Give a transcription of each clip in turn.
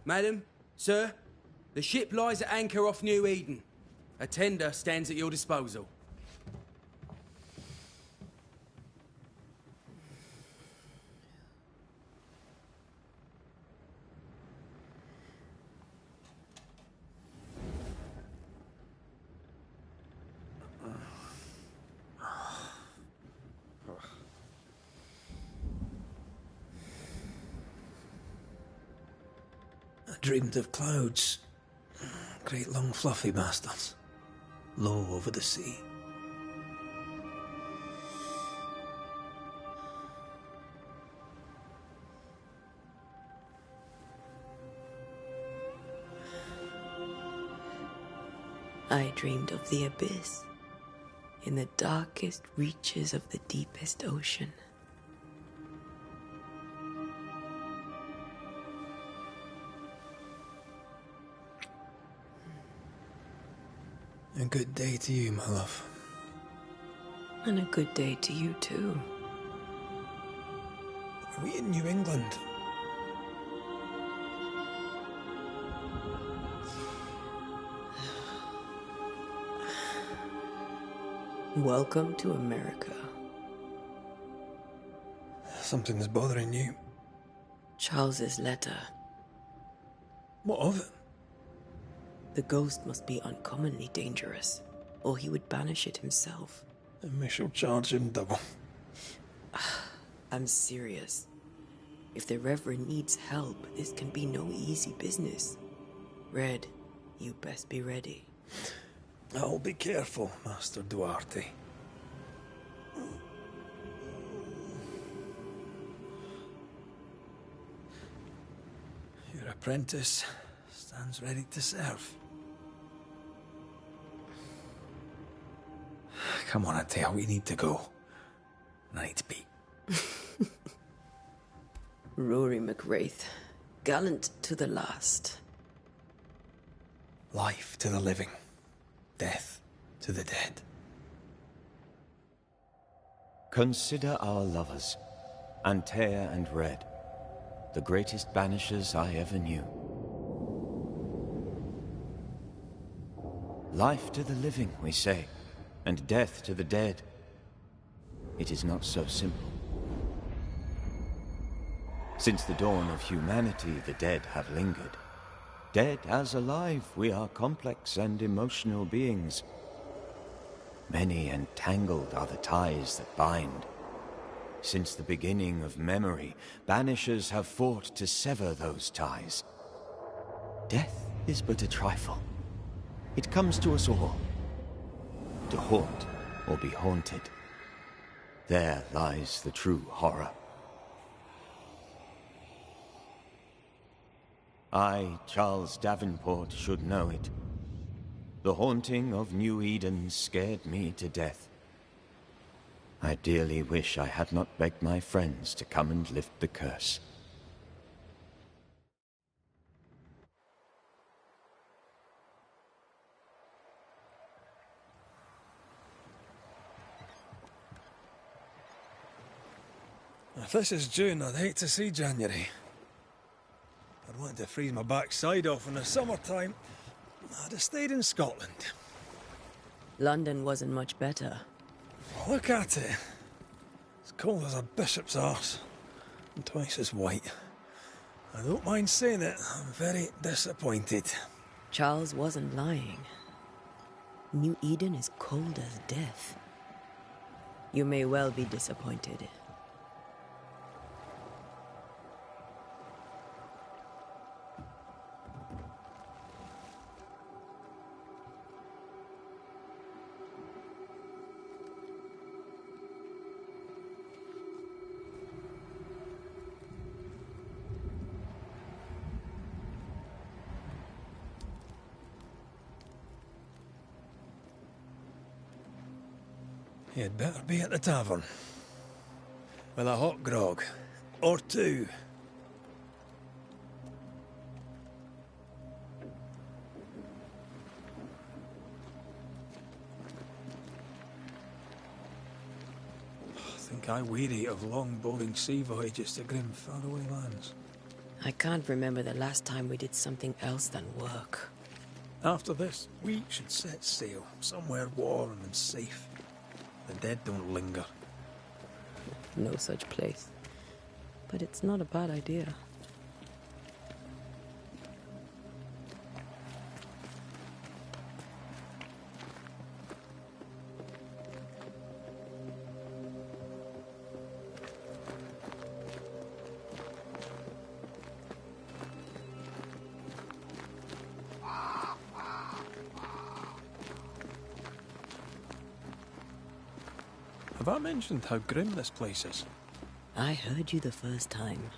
Madam, sir, the ship lies at anchor off New Eden. A tender stands at your disposal. I dreamed of clouds. Great long fluffy bastards. Low over the sea. I dreamed of the abyss, in the darkest reaches of the deepest ocean. A good day to you, my love. And a good day to you, too. Are we in New England? Welcome to America. Something's bothering you. Charles's letter. What of it? The ghost must be uncommonly dangerous, or he would banish it himself. And we shall charge him double. I'm serious. If the Reverend needs help, this can be no easy business. Red, you best be ready. I'll be careful, Master Duarte. Your apprentice stands ready to serve. Come on, Ate, we need to go. I need to be. Rory McWraith, gallant to the last. Life to the living, death to the dead. Consider our lovers, Antea and Red, the greatest banishers I ever knew. Life to the living, we say, and death to the dead. It is not so simple. Since the dawn of humanity, the dead have lingered. Dead as alive, we are complex and emotional beings. Many and tangled are the ties that bind. Since the beginning of memory, banishers have fought to sever those ties. Death is but a trifle. It comes to us all. To haunt or be haunted. There lies the true horror. I, Charles Davenport, should know it. The haunting of New Eden scared me to death. I dearly wish I had not begged my friends to come and lift the curse. If this is June, I'd hate to see January. I'd want to freeze my backside off in the summertime. I'd have stayed in Scotland. London wasn't much better. Look at it. As cold as a bishop's arse. And twice as white. I don't mind saying it, I'm very disappointed. Charles wasn't lying. New Eden is cold as death. You may well be disappointed. You'd better be at the tavern. With a hot grog. Or two. I think I weary of long, boring sea voyages to grim, faraway lands. I can't remember the last time we did something else than work. After this, we should set sail somewhere warm and safe. The dead don't linger. No such place. But it's not a bad idea. Have I mentioned how grim this place is? I heard you the first time,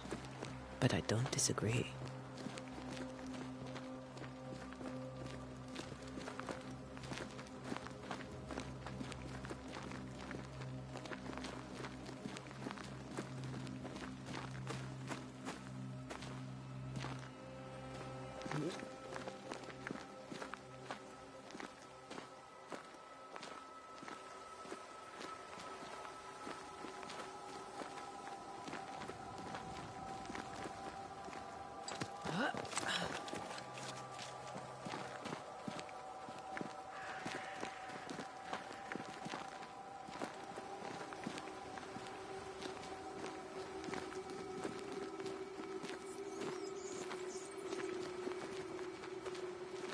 but I don't disagree.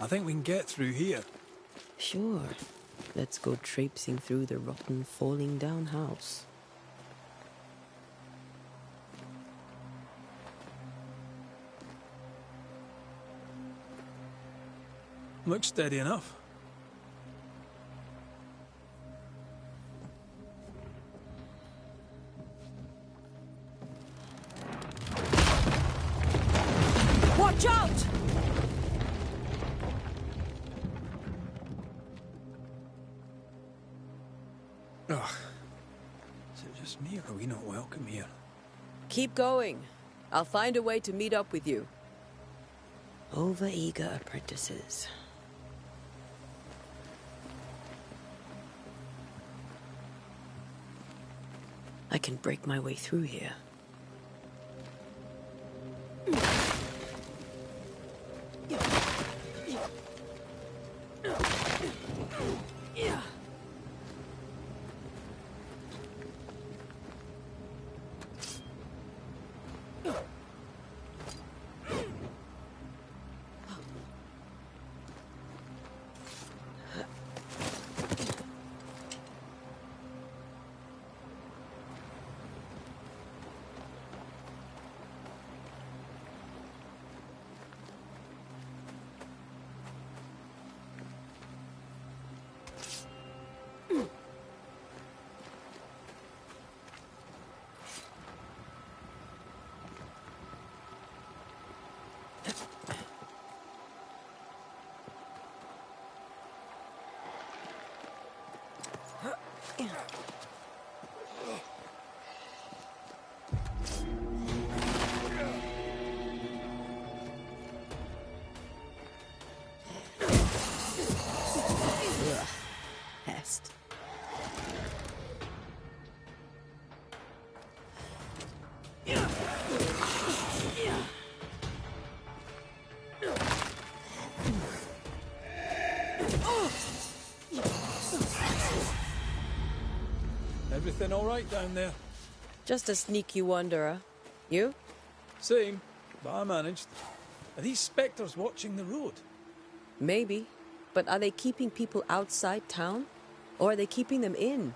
I think we can get through here. Sure. Let's go traipsing through the rotten, falling down house. Looks steady enough. Watch out! Ugh. Is it just me, or are we not welcome here? Keep going. I'll find a way to meet up with you. Over-eager apprentices. I can break my way through here. Pest. Everything all right down there? Just a sneaky wanderer. You? Same, but I managed. Are these spectres watching the road? Maybe. But are they keeping people outside town? Or are they keeping them in?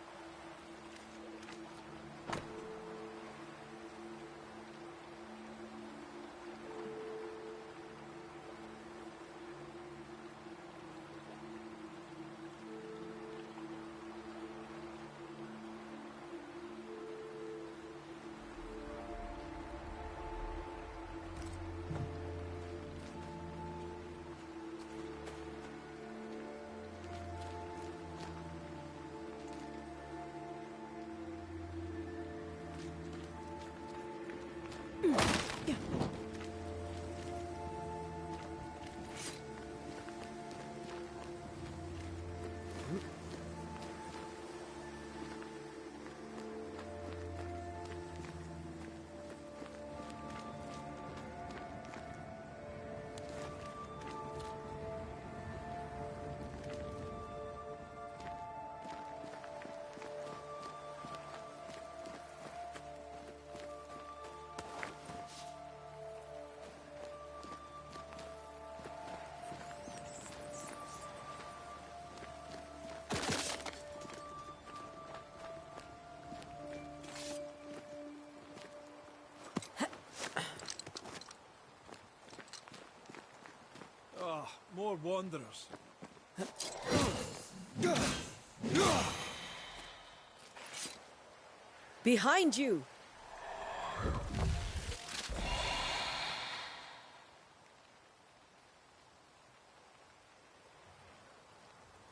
more wanderers. Behind you!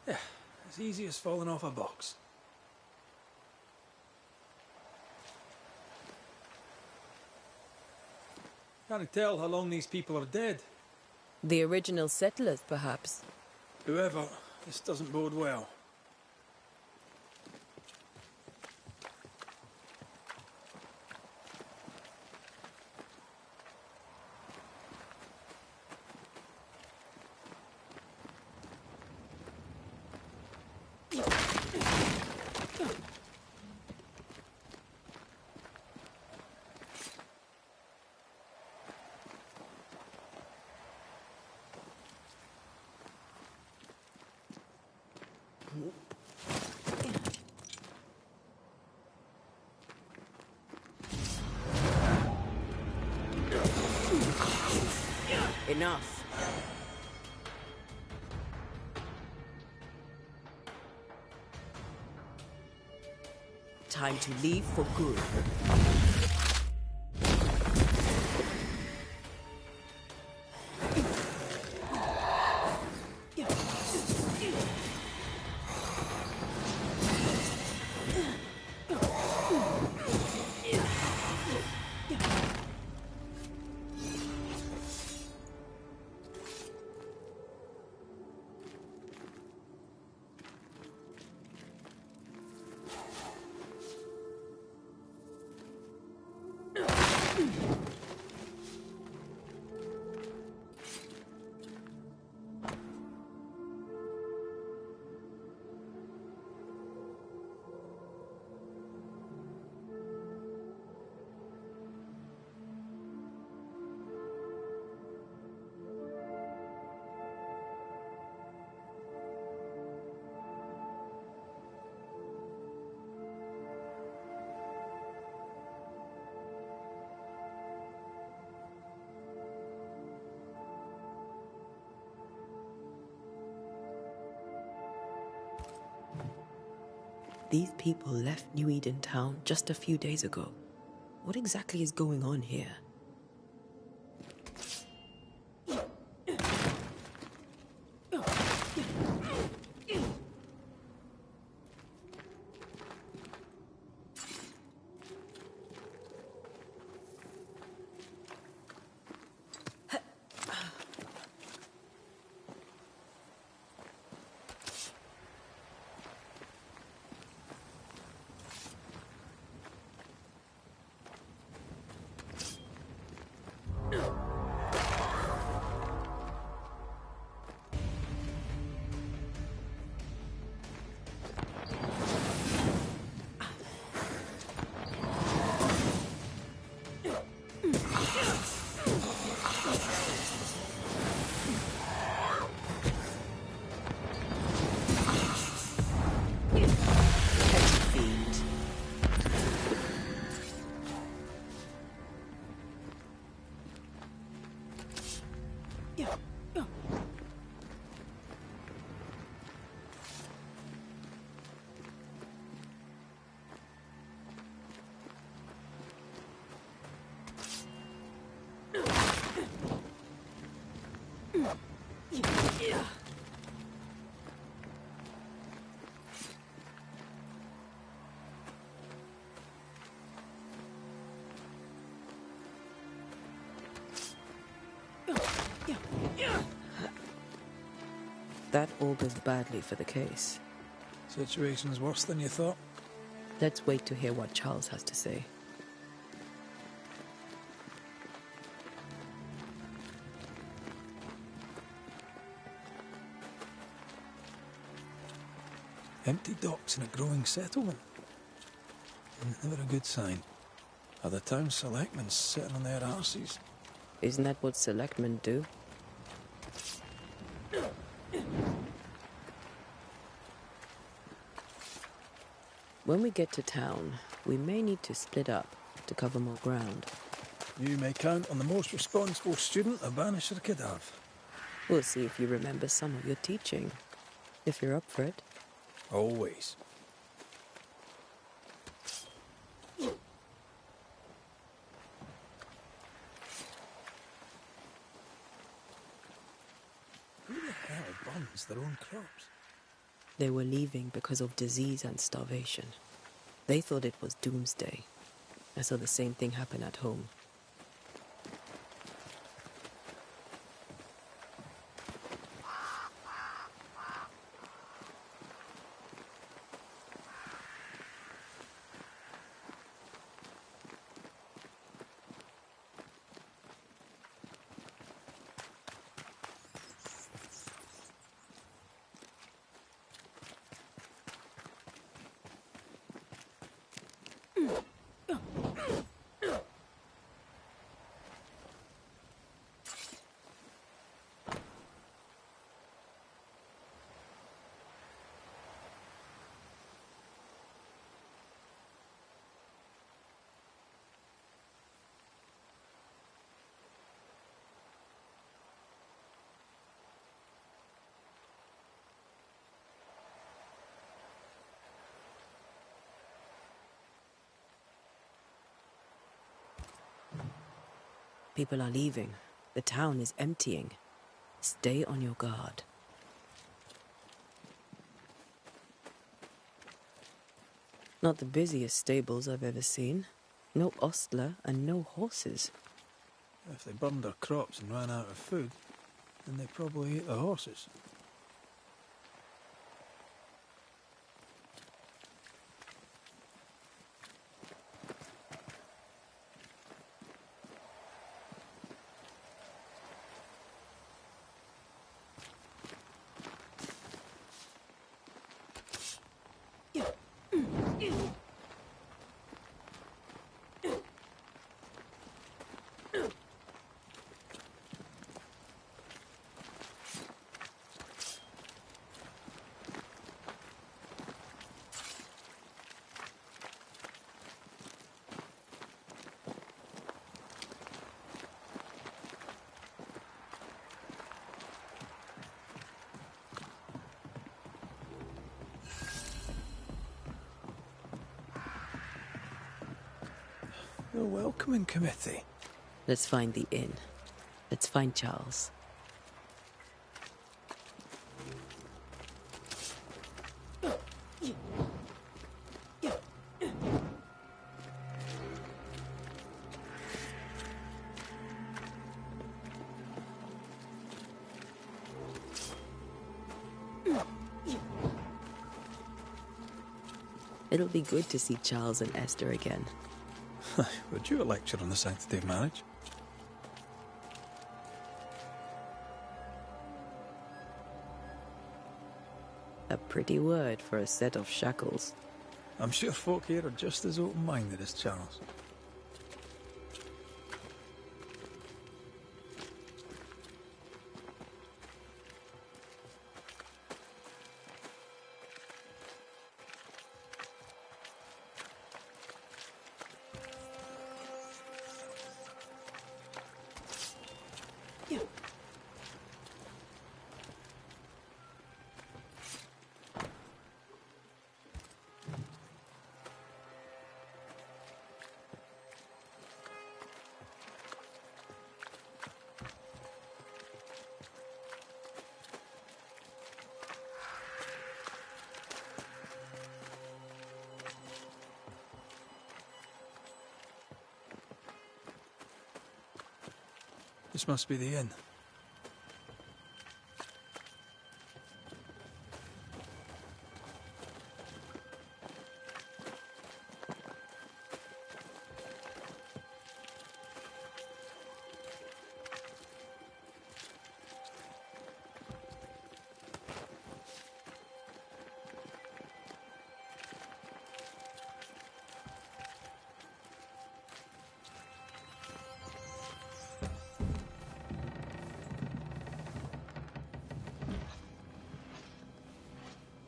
Yeah, as easy as falling off a box. Can't tell how long these people are dead. The original settlers, perhaps. Whoever, this doesn't bode well. Enough. Time to leave for good. These people left New Eden Town just a few days ago. What exactly is going on here? That augurs badly for the case. Situation's worse than you thought. Let's wait to hear what Charles has to say. Empty docks in a growing settlement. Never a good sign. Are the town selectmen sitting on their arses? Isn't that what selectmen do? When we get to town, we may need to split up to cover more ground. You may count on the most responsible student a Banisher could have. We'll see if you remember some of your teaching. If you're up for it. Always. Who the hell burns their own crops? They were leaving because of disease and starvation. They thought it was doomsday. I saw the same thing happen at home. People are leaving. The town is emptying. Stay on your guard. Not the busiest stables I've ever seen. No ostler and no horses. If they burned their crops and ran out of food, then they probably ate the horses. The welcoming committee. Let's find the inn. Let's find Charles. It'll be good to see Charles and Esther again. Would you a lecture on the sanctity of marriage? A pretty word for a set of shackles. I'm sure folk here are just as open-minded as Charles. This must be the inn.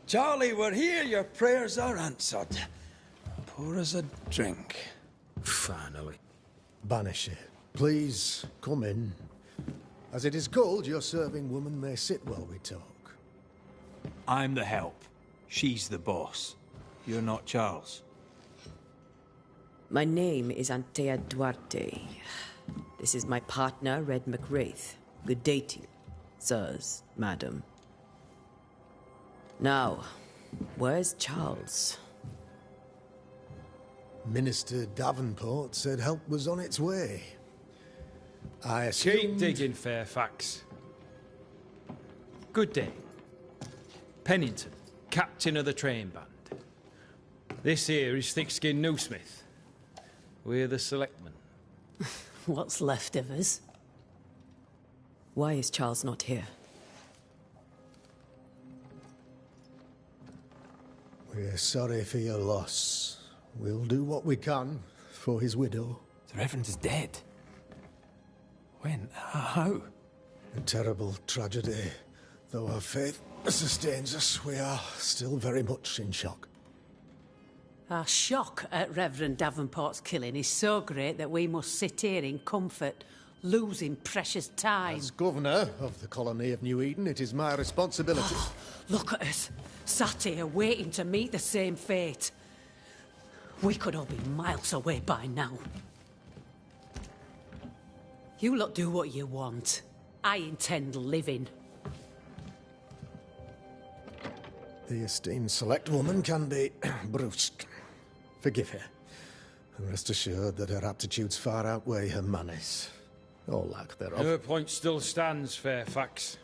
Charlie, we're here. Your prayers are answered. Pour us a drink. Finally. Banisher, please come in. As it is cold, your serving woman may sit while we talk. I'm the help. She's the boss. You're not Charles. My name is Antea Duarte. This is my partner, Red McWraith. Good day to you, sirs, madam. Now, where's Charles? Minister Davenport said help was on its way. I assumed... Keep digging, Fairfax. Good day. Pennington, captain of the train band. This here is Thickskin Newsmith. We're the selectmen. What's left of us? Why is Charles not here? We're sorry for your loss. We'll do what we can for his widow. The Reverend is dead. When? How? A terrible tragedy. Though our faith sustains us, we are still very much in shock. Our shock at Reverend Davenport's killing is so great that we must sit here in comfort, losing precious time. As governor of the colony of New Eden, it is my responsibility. Look at us, sat here waiting to meet the same fate. We could all be miles away by now. You lot do what you want. I intend living. The esteemed select woman can be brusque. Forgive her. And rest assured that her aptitudes far outweigh her manners. Or lack thereof. Her point still stands, Fairfax.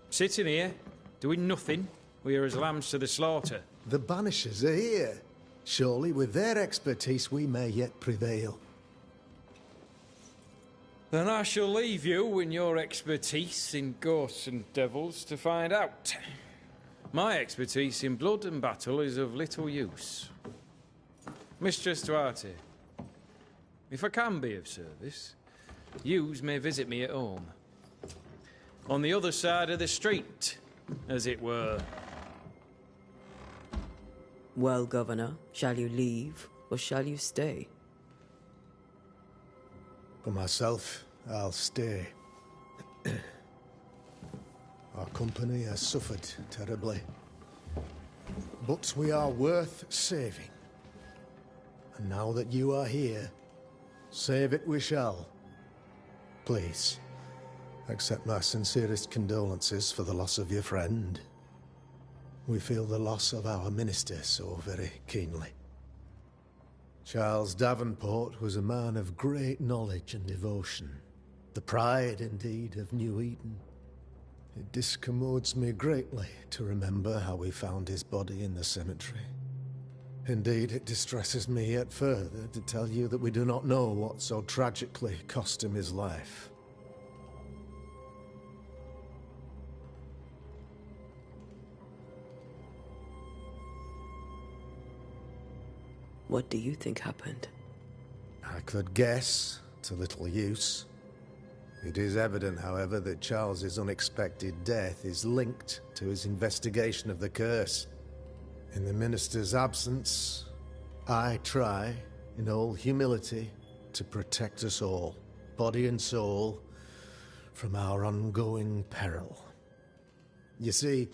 Sitting here, doing nothing, we are as lambs to the slaughter. The Banishers are here. Surely with their expertise we may yet prevail. Then I shall leave you and your expertise in ghosts and devils to find out. My expertise in blood and battle is of little use. Mistress Duarte, if I can be of service, yous may visit me at home. On the other side of the street, as it were. Well, Governor, shall you leave or shall you stay? For myself, I'll stay. Our company has suffered terribly. But we are worth saving. And now that you are here, save it we shall. Please, accept my sincerest condolences for the loss of your friend. We feel the loss of our minister so very keenly. Charles Davenport was a man of great knowledge and devotion. The pride, indeed, of New Eden. It discommodes me greatly to remember how we found his body in the cemetery. Indeed, it distresses me yet further to tell you that we do not know what so tragically cost him his life. What do you think happened? I could guess, to little use. It is evident, however, that Charles's unexpected death is linked to his investigation of the curse. In the minister's absence, I try, in all humility, to protect us all, body and soul, from our ongoing peril. You see,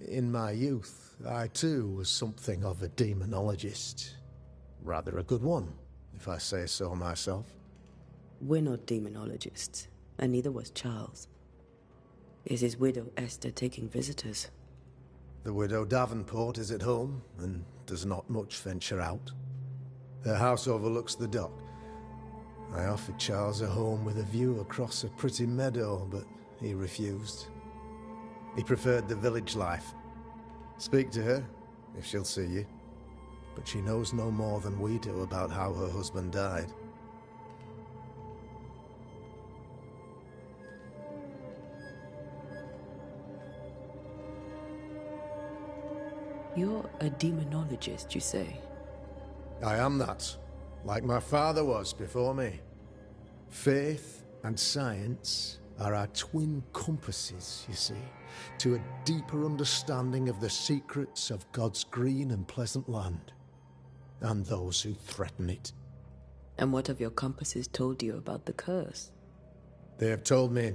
in my youth, I too was something of a demonologist. Rather a good one, if I say so myself. We're not demonologists, and neither was Charles. Is his widow Esther taking visitors? The widow Davenport is at home, and does not much venture out. Her house overlooks the dock. I offered Charles a home with a view across a pretty meadow, but he refused. He preferred the village life. Speak to her, if she'll see you. But she knows no more than we do about how her husband died. You're a demonologist, you say? I am that, like my father was before me. Faith and science are our twin compasses, you see, to a deeper understanding of the secrets of God's green and pleasant land, and those who threaten it. And what have your compasses told you about the curse? They have told me...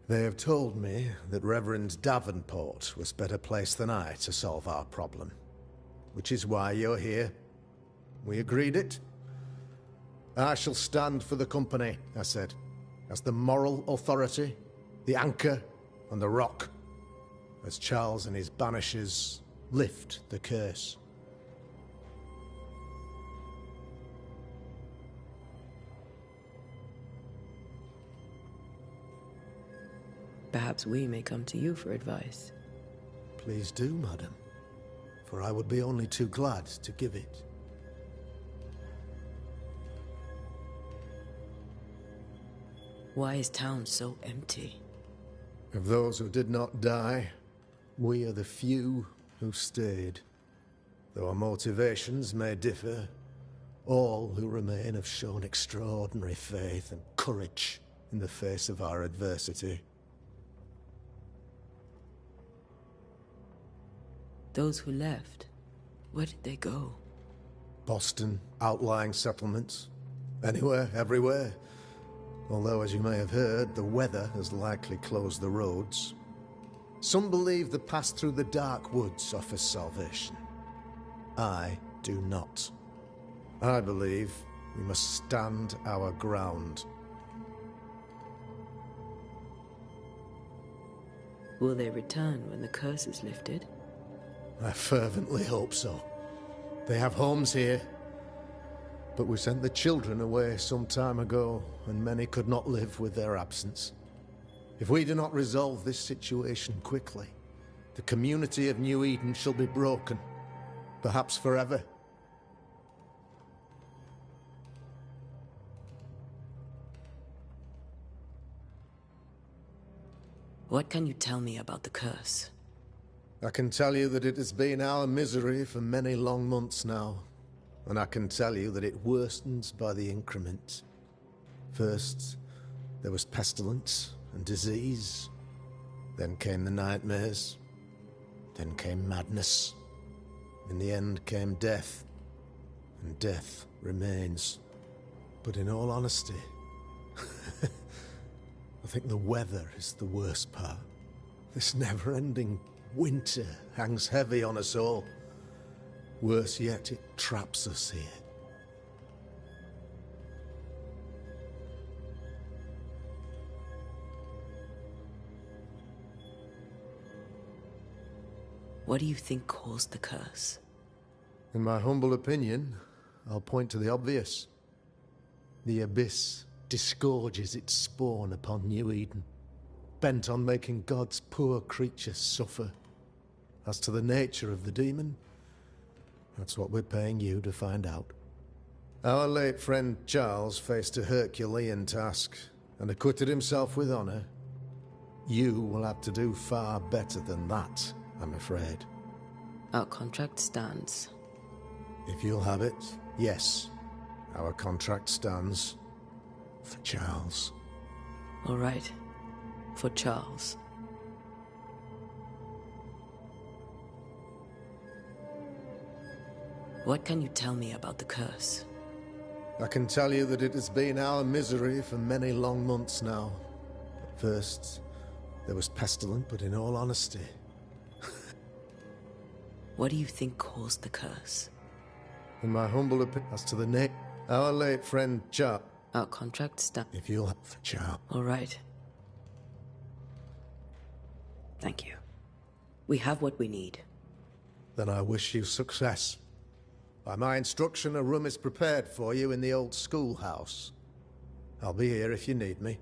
They have told me that Reverend Davenport was better placed than I to solve our problem. Which is why you're here. We agreed it. I shall stand for the company, I said, as the moral authority, the anchor, and the rock, as Charles and his Banishers lift the curse. Perhaps we may come to you for advice. Please do, madam, for I would be only too glad to give it. Why is town so empty? Of those who did not die, we are the few who stayed. Though our motivations may differ, all who remain have shown extraordinary faith and courage in the face of our adversity. Those who left, where did they go? Boston, outlying settlements. Anywhere, everywhere. Although, as you may have heard, the weather has likely closed the roads. Some believe the path through the dark woods offers salvation. I do not. I believe we must stand our ground. Will they return when the curse is lifted? I fervently hope so. They have homes here. But we sent the children away some time ago, and many could not live with their absence. If we do not resolve this situation quickly, the community of New Eden shall be broken, perhaps forever. What can you tell me about the curse? I can tell you that it has been our misery for many long months now, and I can tell you that it worstens by the increment. First, there was pestilence and disease. Then came the nightmares. Then came madness. In the end came death. And death remains. But in all honesty, I think the weather is the worst part. This never-ending winter hangs heavy on us all. Worse yet, it traps us here. What do you think caused the curse? In my humble opinion, I'll point to the obvious. The Abyss disgorges its spawn upon New Eden, bent on making God's poor creatures suffer. As to the nature of the demon, that's what we're paying you to find out. Our late friend Charles faced a Herculean task and acquitted himself with honor. You will have to do far better than that, I'm afraid. Our contract stands. If you'll have it, yes. Our contract stands. For Charles. All right. For Charles. What can you tell me about the curse? I can tell you that it has been our misery for many long months now. At first, there was pestilence, but in all honesty... What do you think caused the curse? In my humble opinion, as to the name, our late friend Charles. Our contract stands. If you'll have for Charles. All right. Thank you. We have what we need. Then I wish you success. By my instruction, a room is prepared for you in the old schoolhouse. I'll be here if you need me.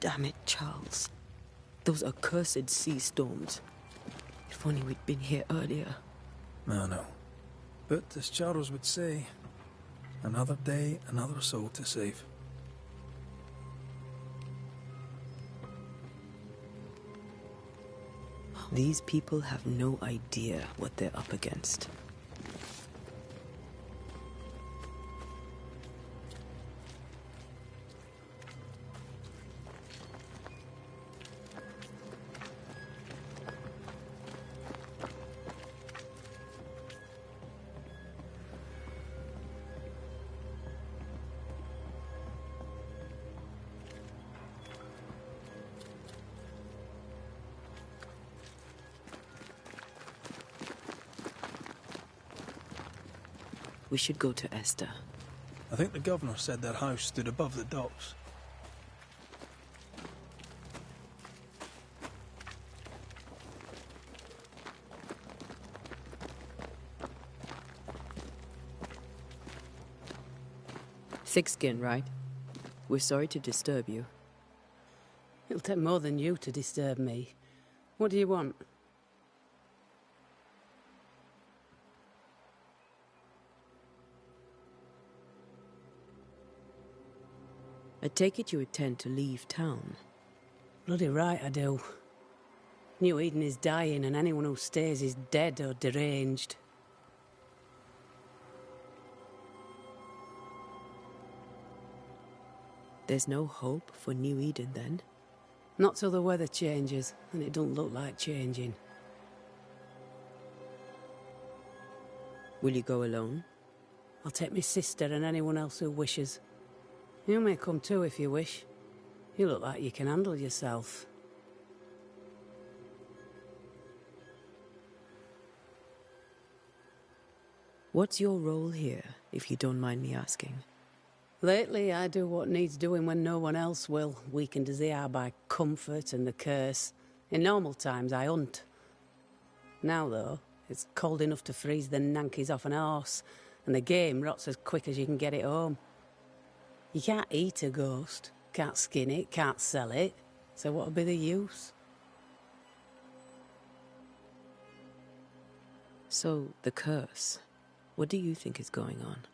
Damn it, Charles. Those accursed sea storms. If only we'd been here earlier. No. But as Charles would say, another day, another soul to save. These people have no idea what they're up against. We should go to Esther. I think the governor said that house stood above the docks. Thick skin, right? We're sorry to disturb you. It'll take more than you to disturb me. What do you want? I take it you intend to leave town. Bloody right I do. New Eden is dying and anyone who stays is dead or deranged. There's no hope for New Eden, then? Not till the weather changes, and it don't look like changing. Will you go alone? I'll take my sister and anyone else who wishes. You may come too if you wish. You look like you can handle yourself. What's your role here, if you don't mind me asking? Lately, I do what needs doing when no one else will, weakened as they are by comfort and the curse. In normal times, I hunt. Now, though, it's cold enough to freeze the nankies off an horse, and the game rots as quick as you can get it home. You can't eat a ghost, can't skin it, can't sell it, so what'll be the use? So, the curse. What do you think is going on?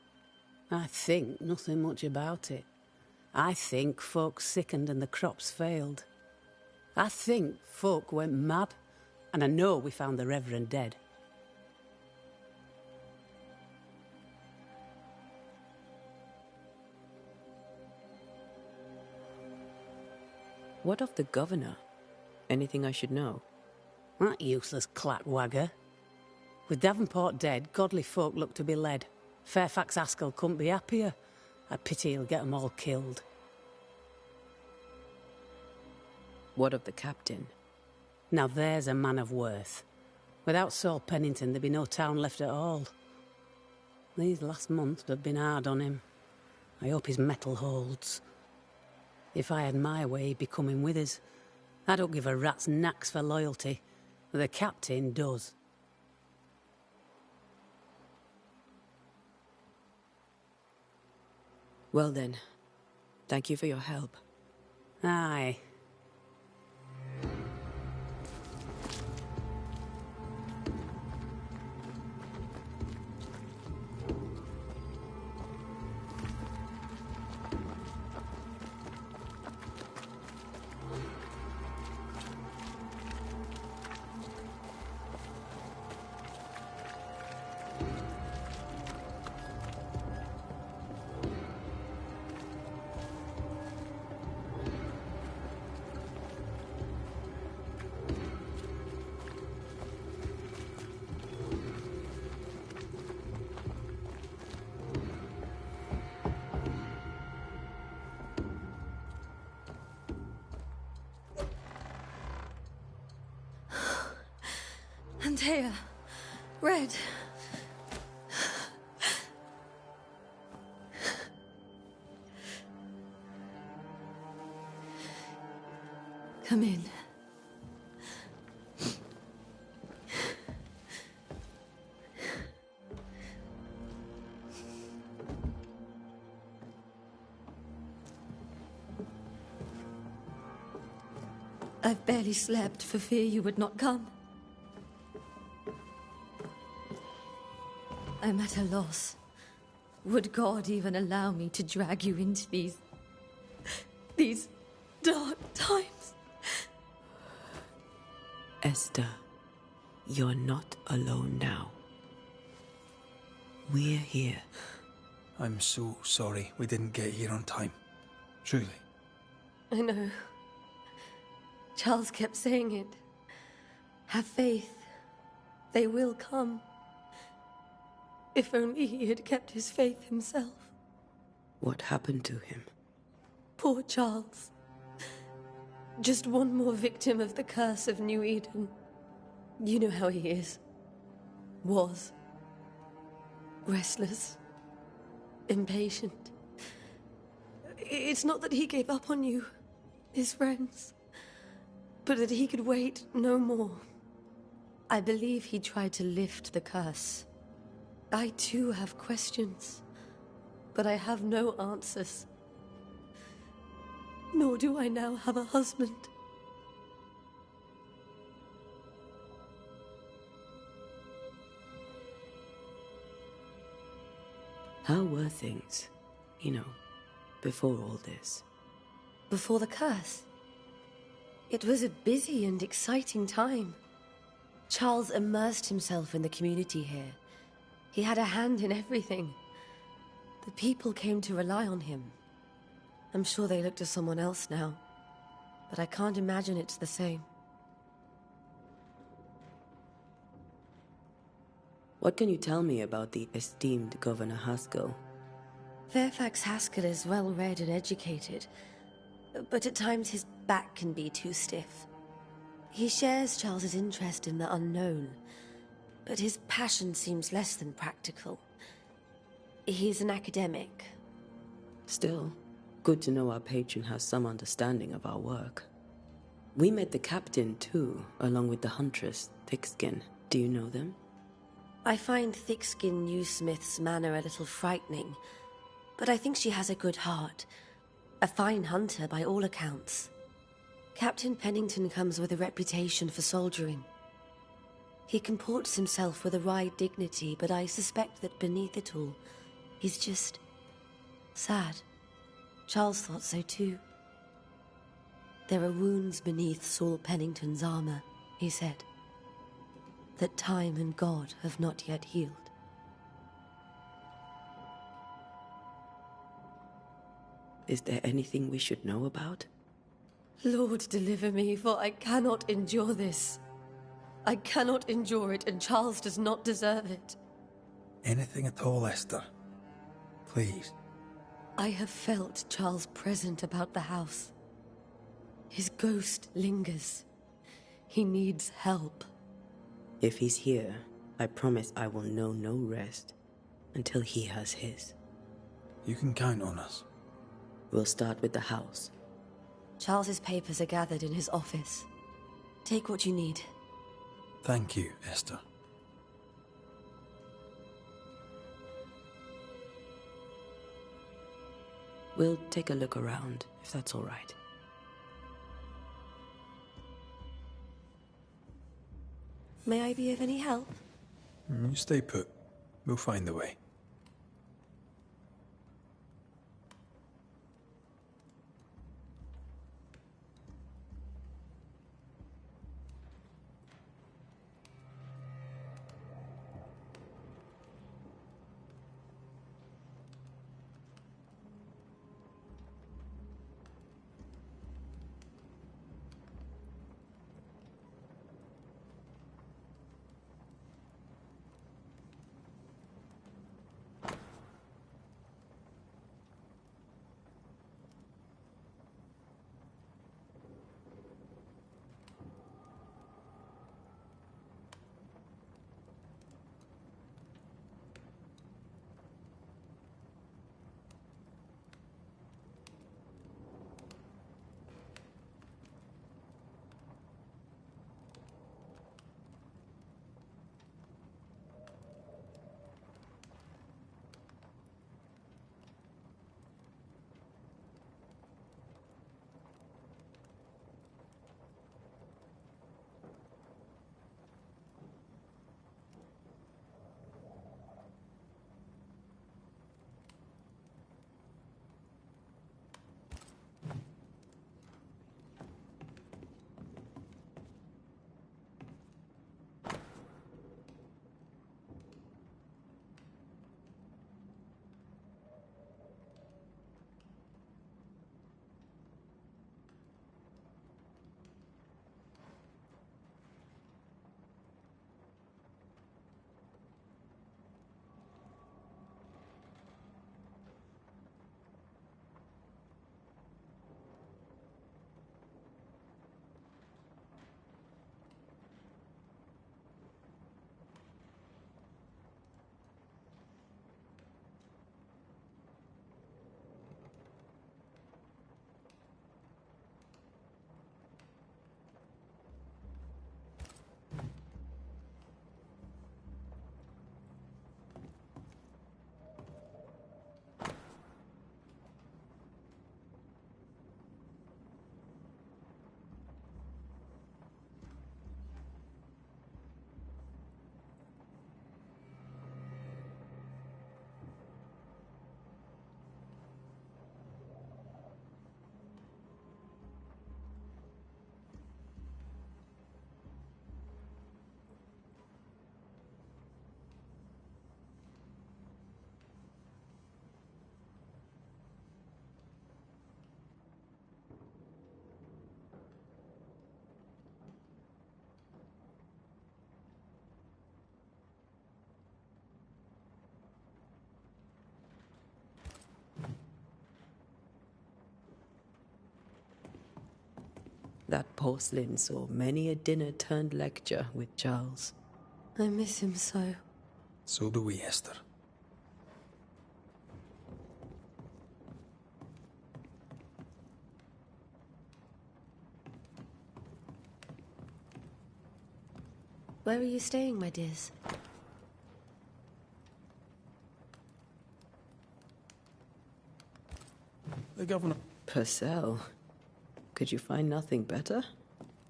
I think nothing much about it. I think folk sickened and the crops failed. I think folk went mad, and I know we found the Reverend dead. What of the governor? Anything I should know? That useless clackwagger. With Davenport dead, godly folk look to be led. Fairfax Askell couldn't be happier. I pity he'll get 'em all killed. What of the captain? Now there's a man of worth. Without Saul Pennington, there'd be no town left at all. These last months have been hard on him. I hope his mettle holds. If I had my way, he'd be coming with us. I don't give a rat's knacks for loyalty, but the captain does. Well then, thank you for your help. Aye. Antea. Red. Come in. I've barely slept for fear you would not come. I'm at a loss. Would God even allow me to drag you into these dark times? Esther, you're not alone now. We're here. I'm so sorry we didn't get here on time. Truly. I know. Charles kept saying it. Have faith. They will come. If only he had kept his faith himself. What happened to him? Poor Charles. Just one more victim of the curse of New Eden. You know how he is. Was. Restless. Impatient. It's not that he gave up on you, his friends, but that he could wait no more. I believe he tried to lift the curse. I too have questions, but I have no answers. Nor do I now have a husband. How were things, before all this? Before the curse? It was a busy and exciting time. Charles immersed himself in the community here. He had a hand in everything. The people came to rely on him. I'm sure they look to someone else now, but I can't imagine it's the same. What can you tell me about the esteemed Governor Haskell? Fairfax Haskell is well-read and educated, but at times his back can be too stiff. He shares Charles's interest in the unknown, but his passion seems less than practical. He's an academic. Still, good to know our patron has some understanding of our work. We met the captain, too, along with the huntress, Thickskin. Do you know them? I find Thickskin Newsmith's manner a little frightening, but I think she has a good heart. A fine hunter by all accounts. Captain Pennington comes with a reputation for soldiering. He comports himself with a wry dignity, but I suspect that beneath it all, he's just sad. Charles thought so too. There are wounds beneath Saul Pennington's armor, he said, that time and God have not yet healed. Is there anything we should know about? Lord, deliver me, for I cannot endure this. I cannot endure it, and Charles does not deserve it. Anything at all, Esther. Please. I have felt Charles present about the house. His ghost lingers. He needs help. If he's here, I promise I will know no rest until he has his. You can count on us. We'll start with the house. Charles's papers are gathered in his office. Take what you need. Thank you, Esther. We'll take a look around, if that's all right. May I be of any help? You stay put. We'll find the way. That porcelain saw many a dinner-turned-lecture with Charles. I miss him so. So do we, Esther. Where are you staying, my dears? The governor... Purcell. Could you find nothing better?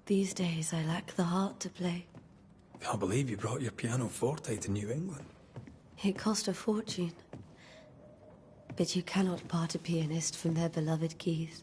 These days I lack the heart to play. Can't believe you brought your pianoforte to New England. It cost a fortune. But you cannot part a pianist from their beloved keys.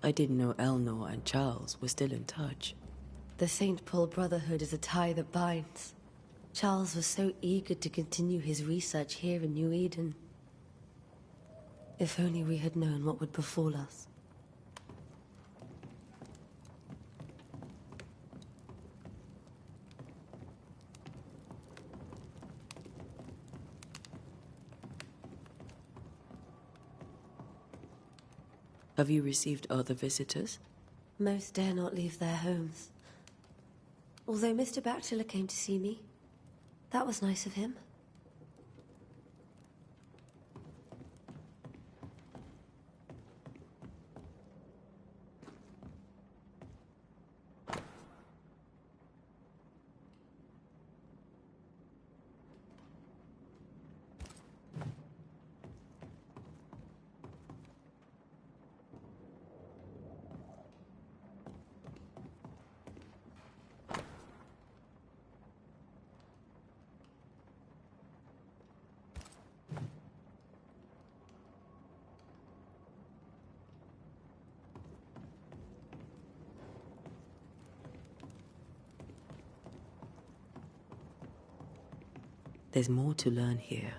I didn't know Eleanor and Charles were still in touch. The St. Paul Brotherhood is a tie that binds. Charles was so eager to continue his research here in New Eden. If only we had known what would befall us. Have you received other visitors? Most dare not leave their homes. Although Mr. Bachelor came to see me. That was nice of him. There's more to learn here.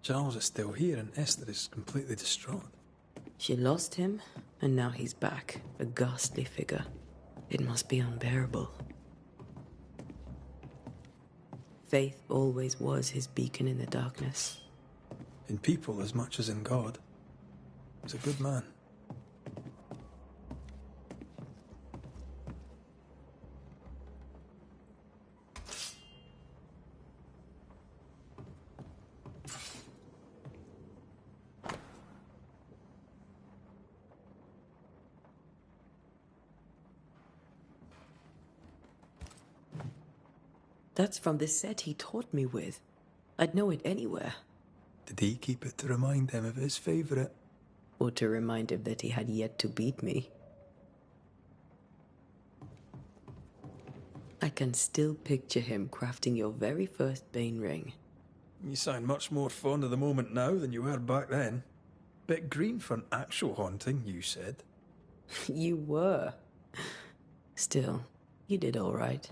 Charles is still here and Esther is completely distraught. She lost him, and now he's back, a ghastly figure. It must be unbearable. Faith always was his beacon in the darkness. In people as much as in God. He's a good man. That's from the set he taught me with. I'd know it anywhere. Did he keep it to remind him of his favourite? Or to remind him that he had yet to beat me. I can still picture him crafting your very first Bane ring. You sound much more fond of the moment now than you were back then. Bit green for an actual haunting, you said. You were. Still, you did all right.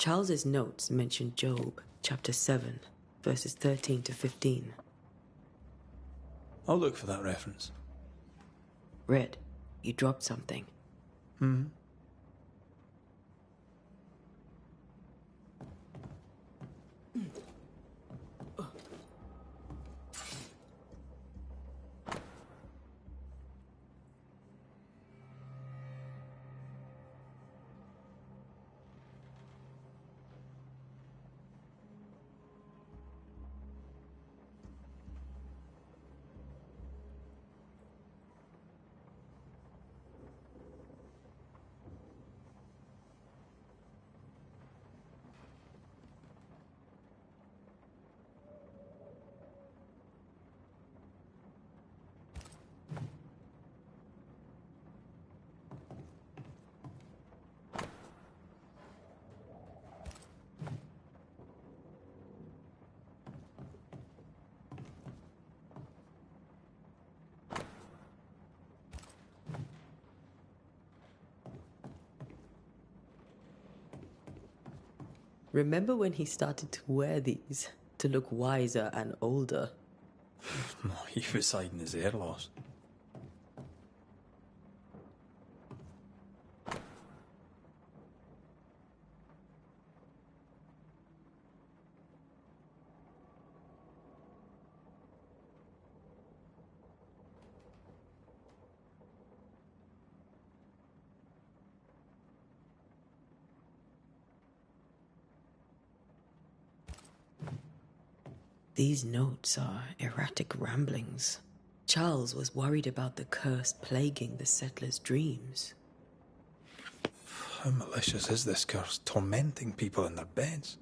Charles's notes mention Job, chapter 7, verses 13 to 15. I'll look for that reference. Red, you dropped something. Remember when he started to wear these to look wiser and older? He was hiding his hair loss. These notes are erratic ramblings. Charles was worried about the curse plaguing the settlers' dreams. How malicious is this curse, tormenting people in their beds?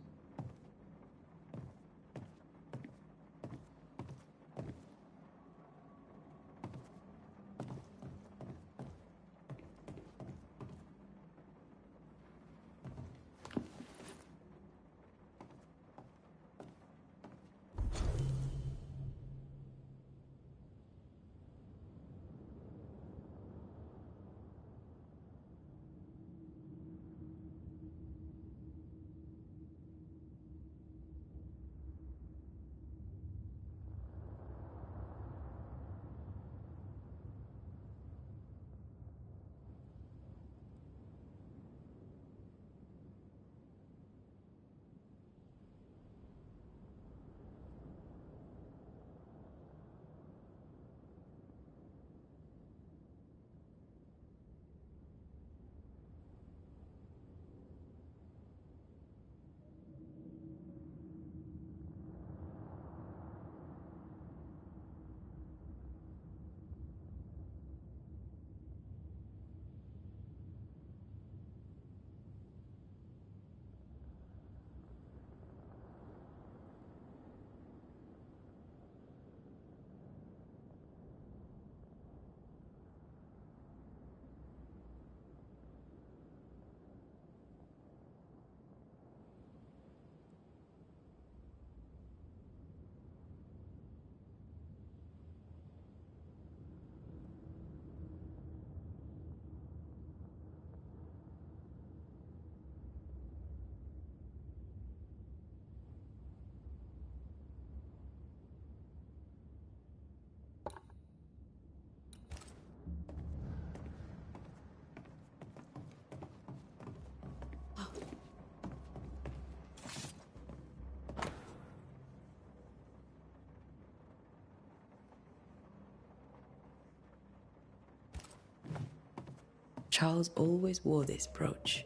Charles always wore this brooch.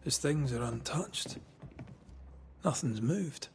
His things are untouched. Nothing's moved.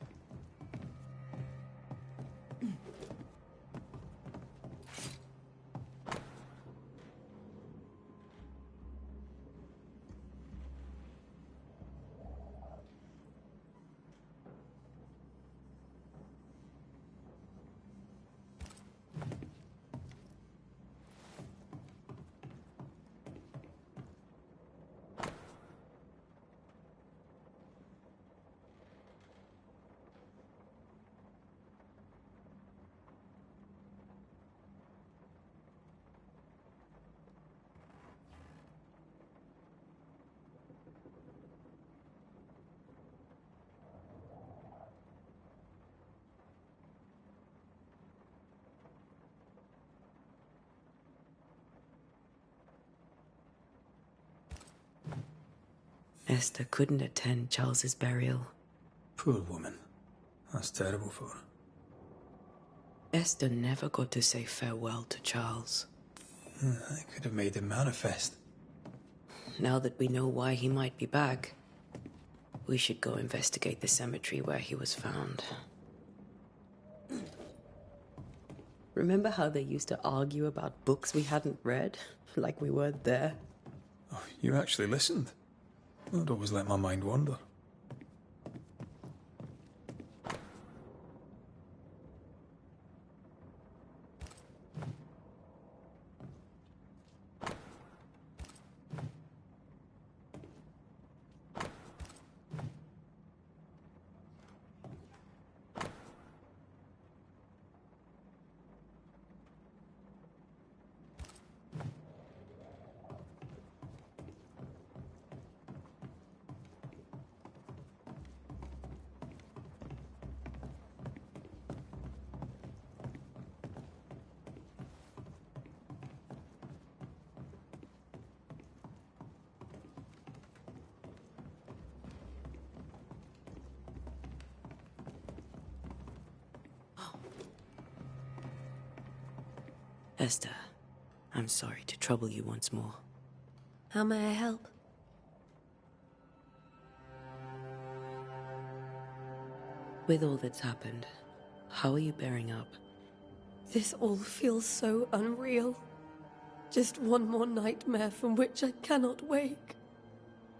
Esther couldn't attend Charles's burial. Poor woman. That's terrible for her. Esther never got to say farewell to Charles. I could have made him manifest. Now that we know why he might be back, we should go investigate the cemetery where he was found. Remember how they used to argue about books we hadn't read? Like we weren't there? Oh, you actually listened? I'd always let my mind wander. Esther, I'm sorry to trouble you once more. How may I help? With all that's happened, how are you bearing up? This all feels so unreal. Just one more nightmare from which I cannot wake.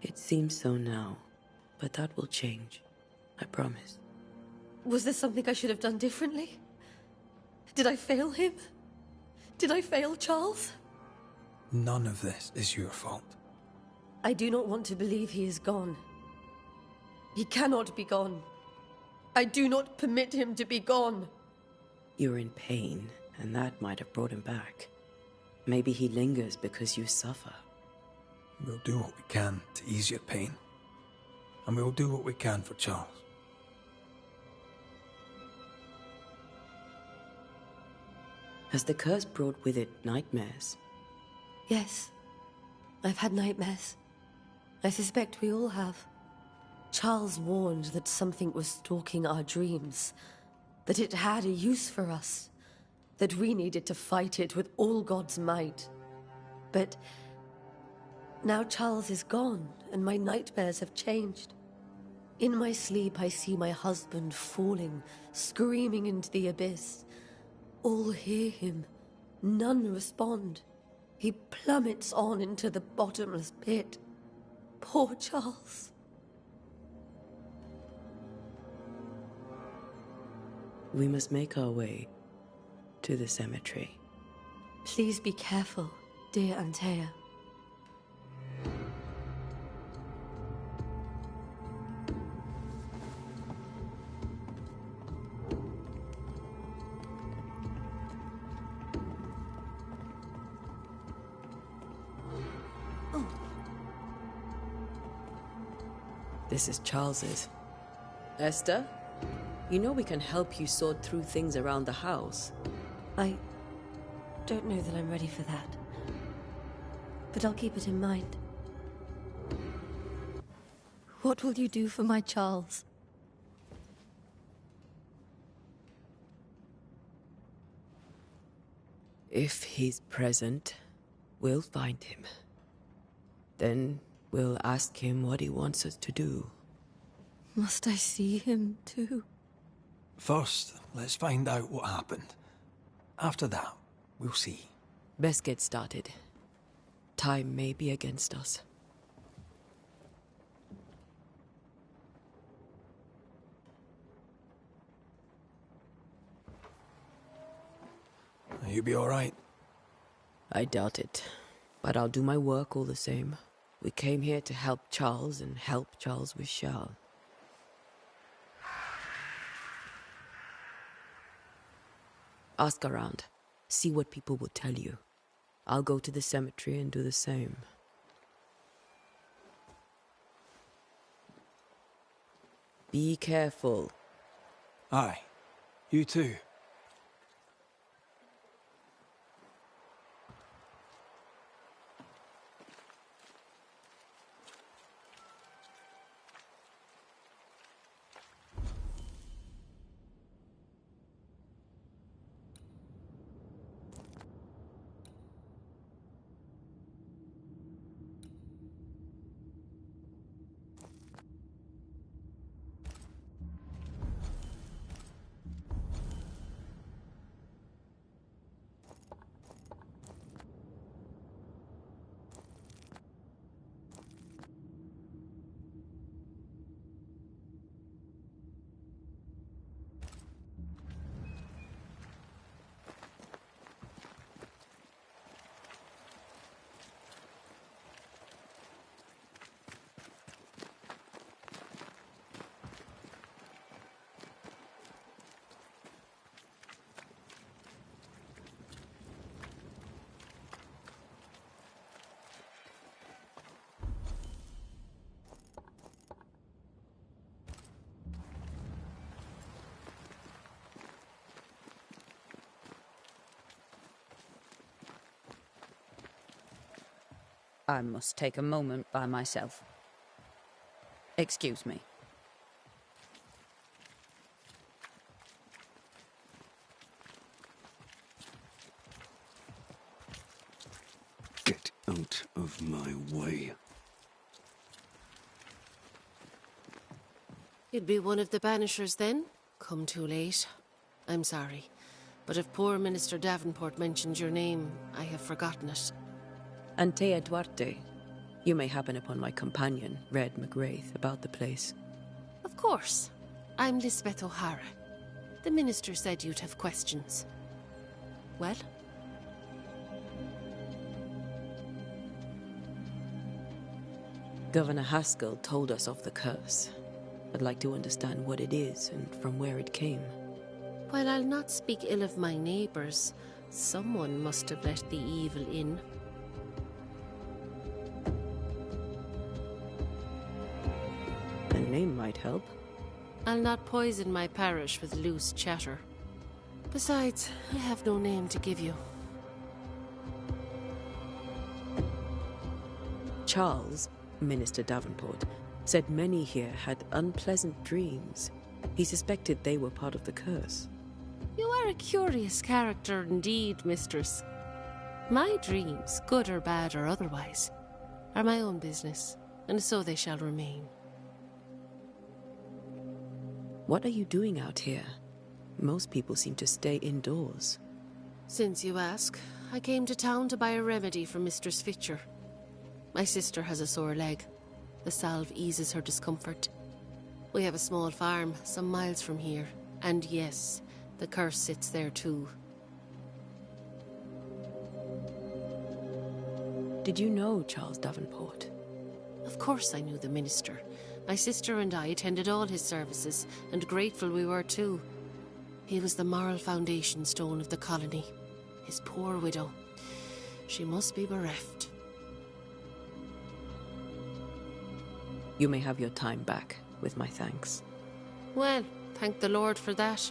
It seems so now, but that will change. I promise. Was there something I should have done differently? Did I fail him? Did I fail Charles? None of this is your fault. I do not want to believe he is gone. He cannot be gone. I do not permit him to be gone. You're in pain, and that might have brought him back. Maybe he lingers because you suffer. We'll do what we can to ease your pain. And we'll do what we can for Charles. Has the curse brought with it nightmares? Yes. I've had nightmares. I suspect we all have. Charles warned that something was stalking our dreams, that it had a use for us, that we needed to fight it with all God's might. But now Charles is gone, and my nightmares have changed. In my sleep, I see my husband falling, screaming into the abyss. All hear him. None respond. He plummets on into the bottomless pit. Poor Charles. We must make our way to the cemetery. Please be careful, dear Antea. This is Charles's. Esther, you know we can help you sort through things around the house. I don't know that I'm ready for that. But I'll keep it in mind. What will you do for my Charles? If he's present, we'll find him. Then we'll ask him what he wants us to do. Must I see him too? First, let's find out what happened. After that, we'll see. Best get started. Time may be against us. You be all right? I doubt it, but I'll do my work all the same. We came here to help Charles, and help Charles we shall. Ask around. See what people will tell you. I'll go to the cemetery and do the same. Be careful. Aye. You too. I must take a moment by myself. Excuse me. Get out of my way. You'd be one of the Banishers then? Come too late. I'm sorry. But if poor Minister Davenport mentioned your name, I have forgotten it. Antea Duarte. You may happen upon my companion, Red McGrath, about the place. Of course. I'm Lisbeth O'Hara. The Minister said you'd have questions. Well? Governor Haskell told us of the curse. I'd like to understand what it is and from where it came. While I'll not speak ill of my neighbours, someone must have let the evil in. A name might help. I'll not poison my parish with loose chatter. Besides, I have no name to give you. Charles, Minister Davenport, said many here had unpleasant dreams. He suspected they were part of the curse. You are a curious character indeed, mistress. My dreams, good or bad or otherwise, are my own business, and so they shall remain. What are you doing out here? Most people seem to stay indoors. Since you ask, I came to town to buy a remedy for Mistress Fitcher. My sister has a sore leg. The salve eases her discomfort. We have a small farm some miles from here, and yes, the curse sits there too. Did you know Charles Davenport? Of course I knew the minister. My sister and I attended all his services, and grateful we were too. He was the moral foundation stone of the colony. His poor widow. She must be bereft. You may have your time back, with my thanks. Well, thank the Lord for that.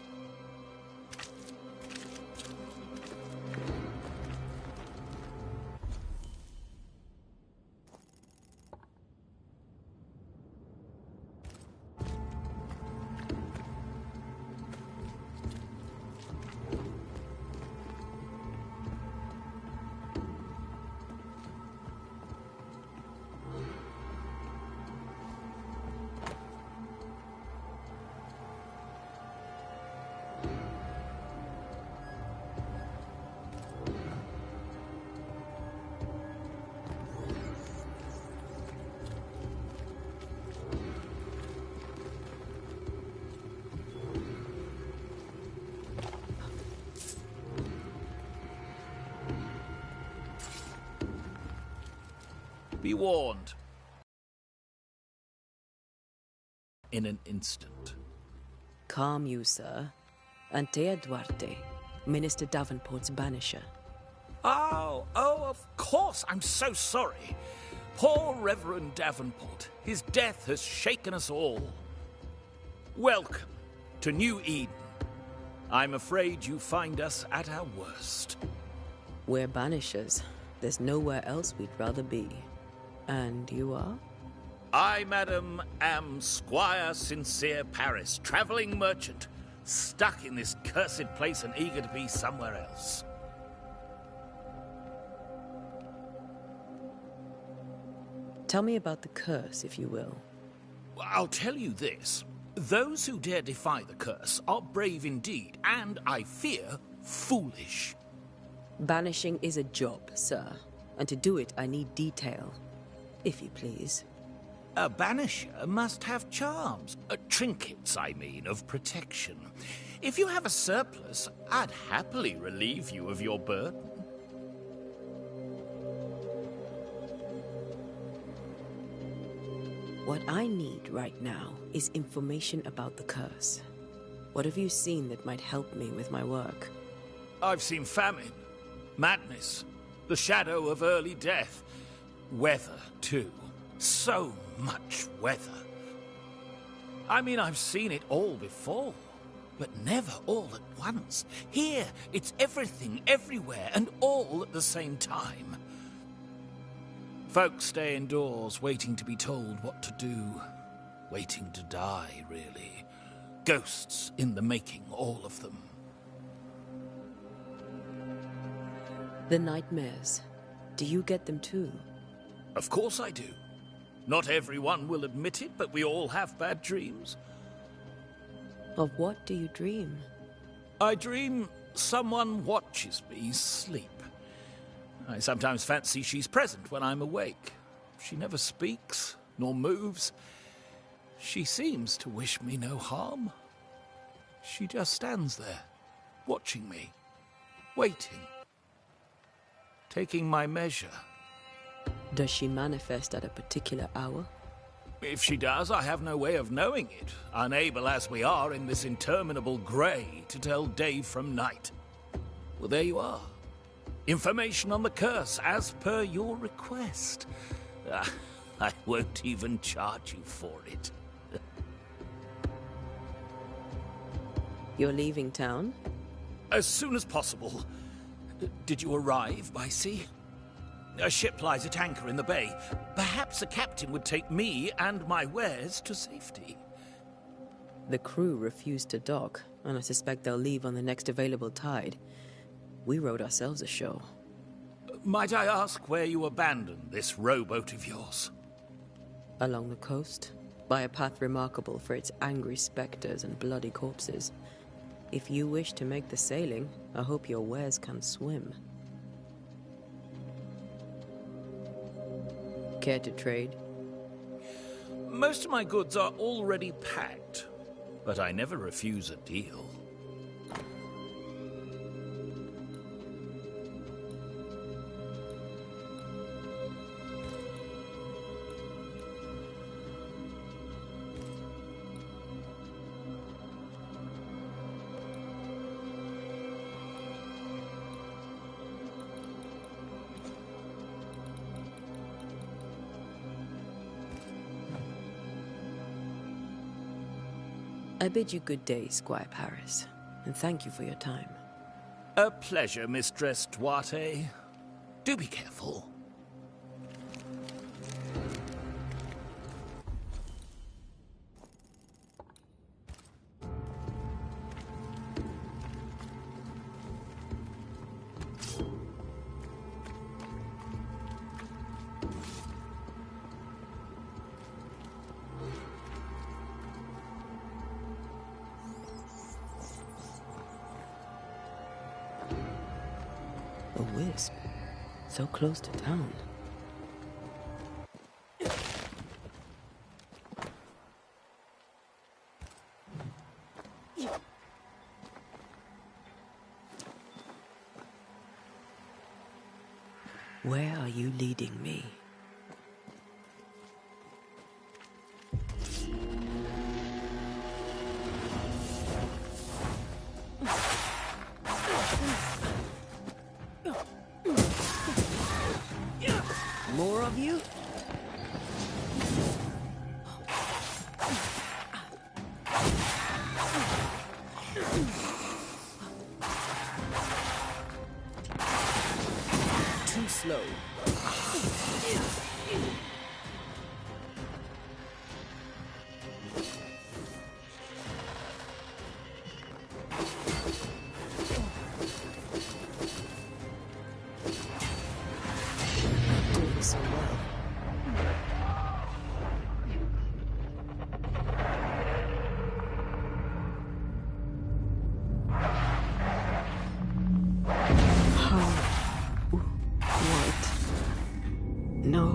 Be warned. In an instant. Calm you, sir. Antea Duarte, Minister Davenport's banisher. Oh, of course. I'm so sorry. Poor Reverend Davenport. His death has shaken us all. Welcome to New Eden. I'm afraid you find us at our worst. We're banishers. There's nowhere else we'd rather be. And you are? I, madam, am Squire Sincere Paris, travelling merchant, stuck in this cursed place and eager to be somewhere else. Tell me about the curse, if you will. I'll tell you this. Those who dare defy the curse are brave indeed, and, I fear, foolish. Banishing is a job, sir. And to do it, I need detail. If you please. A banisher must have charms. Trinkets, I mean, of protection. If you have a surplus, I'd happily relieve you of your burden. What I need right now is information about the curse. What have you seen that might help me with my work? I've seen famine, madness, the shadow of early death. Weather, too. So much weather. I mean, I've seen it all before, but never all at once. Here, it's everything, everywhere, and all at the same time. Folks stay indoors, waiting to be told what to do. Waiting to die, really. Ghosts in the making, all of them. The nightmares. Do you get them too? Of course I do. Not everyone will admit it, but we all have bad dreams. Of what do you dream? I dream someone watches me sleep. I sometimes fancy she's present when I'm awake. She never speaks, nor moves. She seems to wish me no harm. She just stands there, watching me, waiting, taking my measure. Does she manifest at a particular hour? If she does, I have no way of knowing it, unable as we are in this interminable grey to tell day from night. Well, there you are. Information on the curse, as per your request. I won't even charge you for it. You're leaving town? As soon as possible. Did you arrive by sea? A ship lies at anchor in the bay. Perhaps a captain would take me and my wares to safety. The crew refused to dock, and I suspect they'll leave on the next available tide. We rode ourselves ashore. Might I ask where you abandoned this rowboat of yours? Along the coast, by a path remarkable for its angry specters and bloody corpses. If you wish to make the sailing, I hope your wares can swim. Care to trade? Most of my goods are already packed, but I never refuse a deal. I bid you good day, Squire Paris, and thank you for your time. A pleasure, Mistress Duarte. Do be careful. A wisp, so close to town. Where are you leading me? More of you? Too slow. Doing so well. What? No.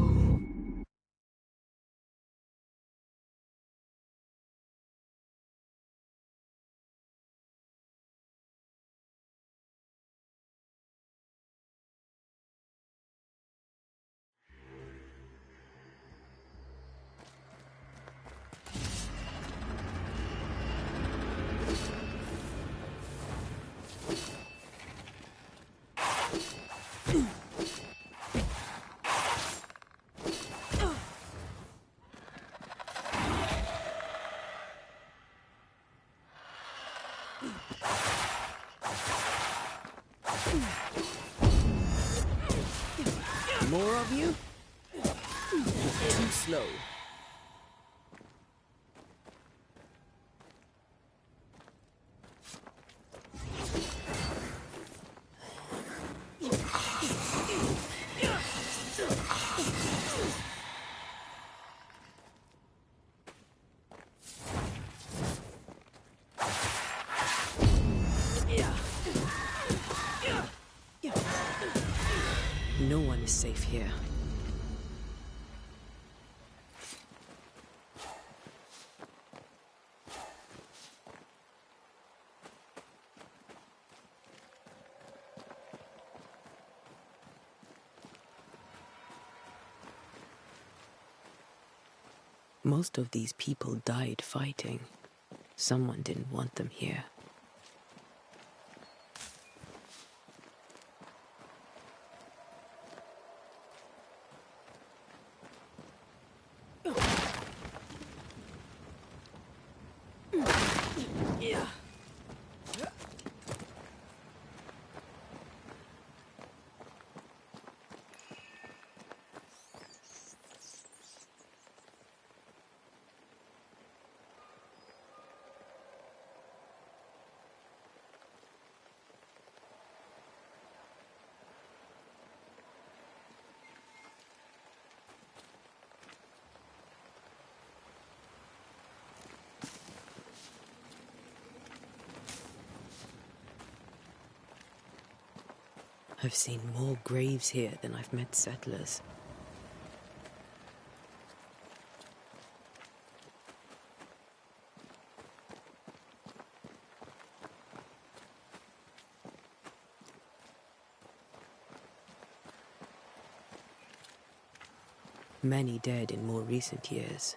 More of you? slow. No one is safe here. Most of these people died fighting. Someone didn't want them here. I've seen more graves here than I've met settlers. Many dead in more recent years.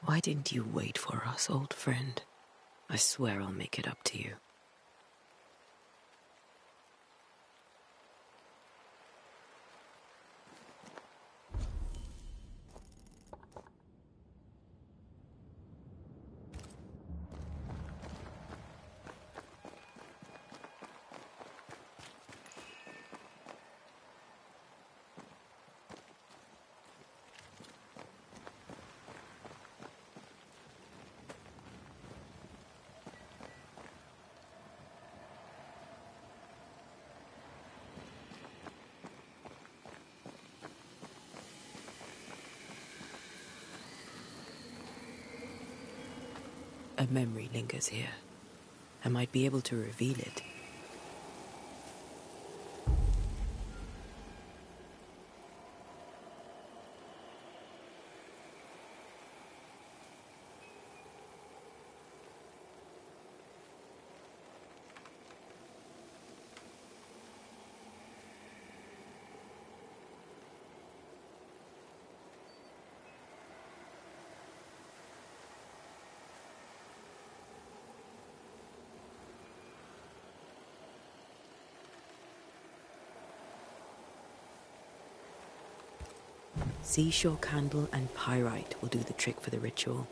Why didn't you wait for us, old friend? I swear I'll make it up to you. A memory lingers here. I might be able to reveal it. Seashore candle and pyrite will do the trick for the ritual.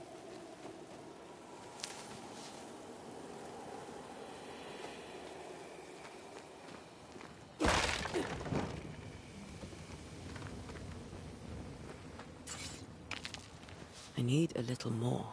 I need a little more.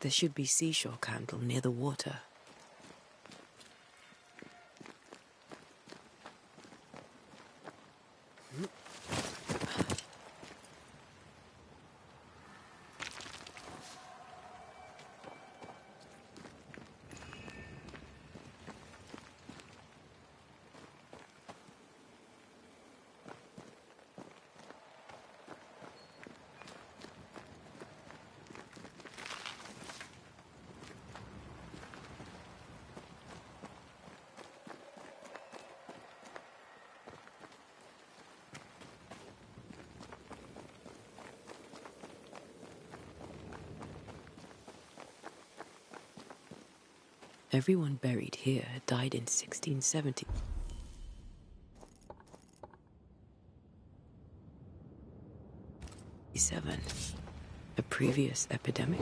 There should be seashore candle near the water. Everyone buried here died in 1670. A previous epidemic?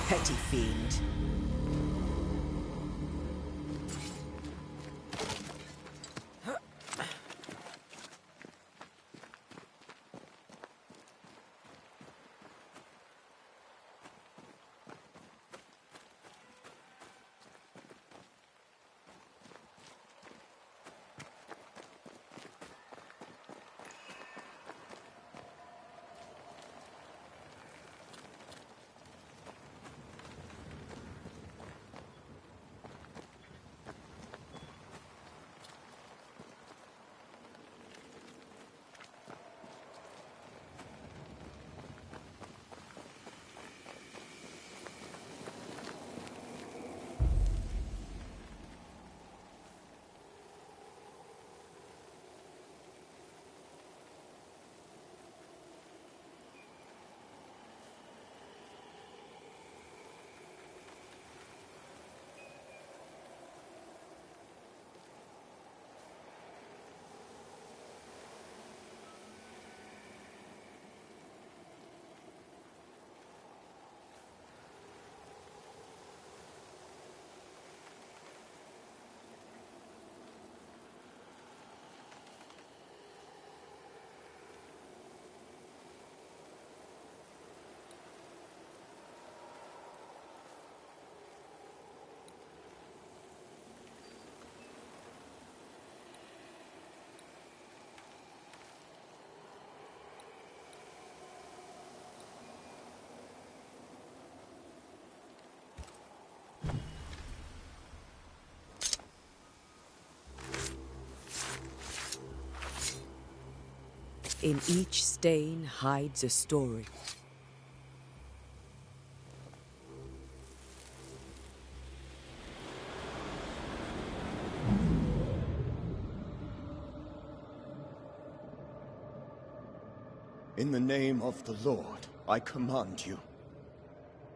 Petty fiend. In each stain hides a story. In the name of the Lord, I command you.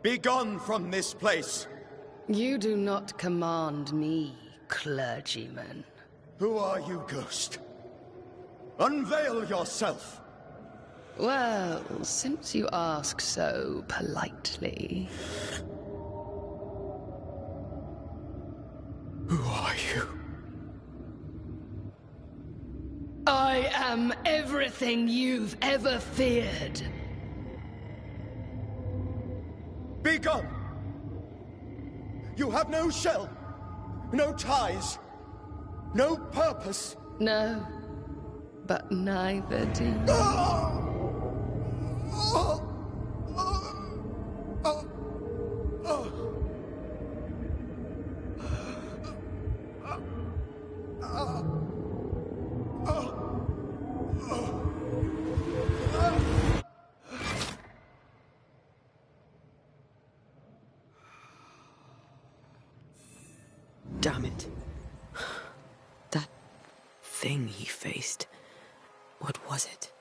Be gone from this place! You do not command me, clergyman. Who are you, ghost? Unveil yourself! Well, since you ask so politely... am everything you've ever feared. Be gone! You have no shell, no ties, no purpose. No, but neither do you. Damn it. That thing he faced. What was it?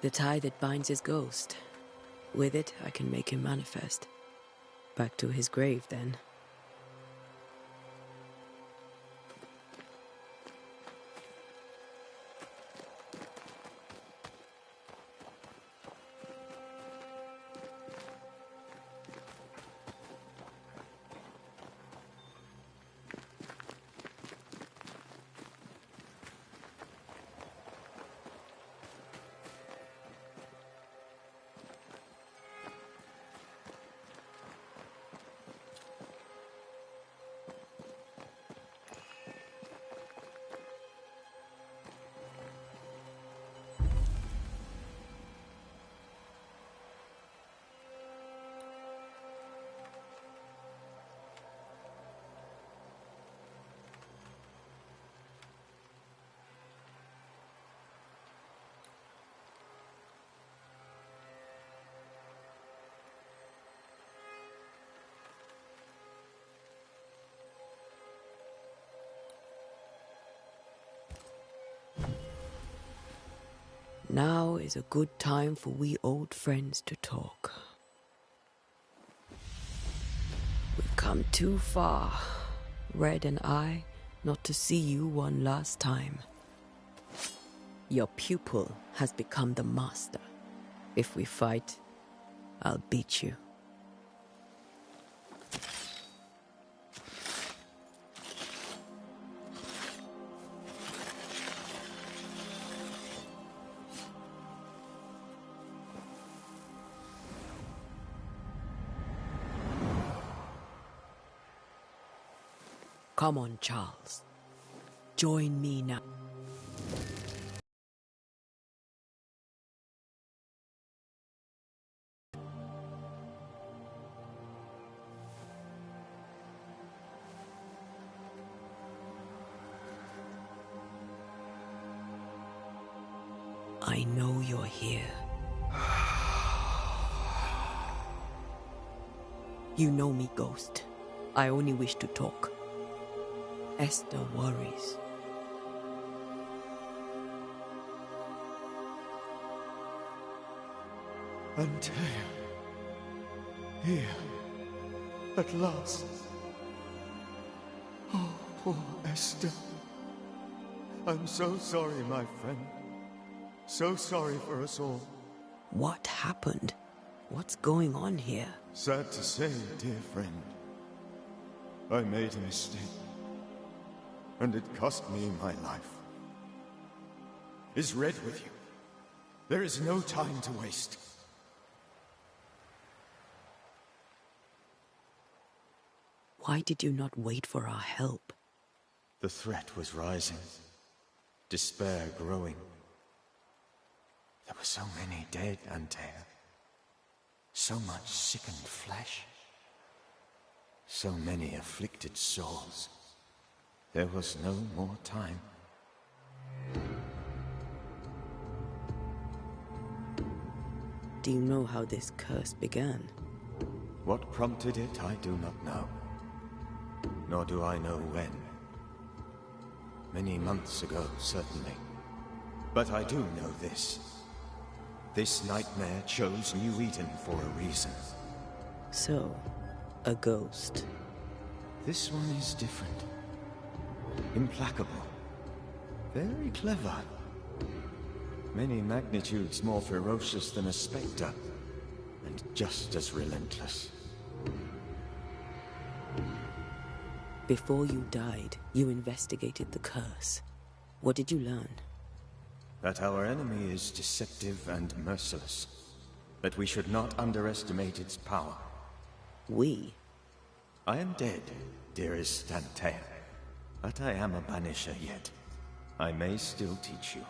The tie that binds his ghost. With it, I can make him manifest. Back to his grave, then. Now is a good time for we old friends to talk. We've come too far, Red and I, not to see you one last time. Your pupil has become the master. If we fight, I'll beat you. Come on, Charles. Join me now. I know you're here. You know me, Ghost. I only wish to talk. Esther worries. Antea. Here. At last. Oh, poor Esther. I'm so sorry, my friend. So sorry for us all. What happened? What's going on here? Sad to say, dear friend. I made a mistake. And it cost me my life. Is Red with you? There is no time to waste. Why did you not wait for our help? The threat was rising. Despair growing. There were so many dead, Antea. So much sickened flesh. So many afflicted souls. There was no more time. Do you know how this curse began? What prompted it, I do not know. Nor do I know when. Many months ago, certainly. But I do know this. This nightmare chose New Eden for a reason. So, a ghost. This one is different. Implacable. Very clever. Many magnitudes more ferocious than a spectre, and just as relentless. Before you died, you investigated the curse. What did you learn? That our enemy is deceptive and merciless. That we should not underestimate its power. We? I am dead, dearest Antea. But I am a Banisher yet. I may still teach you.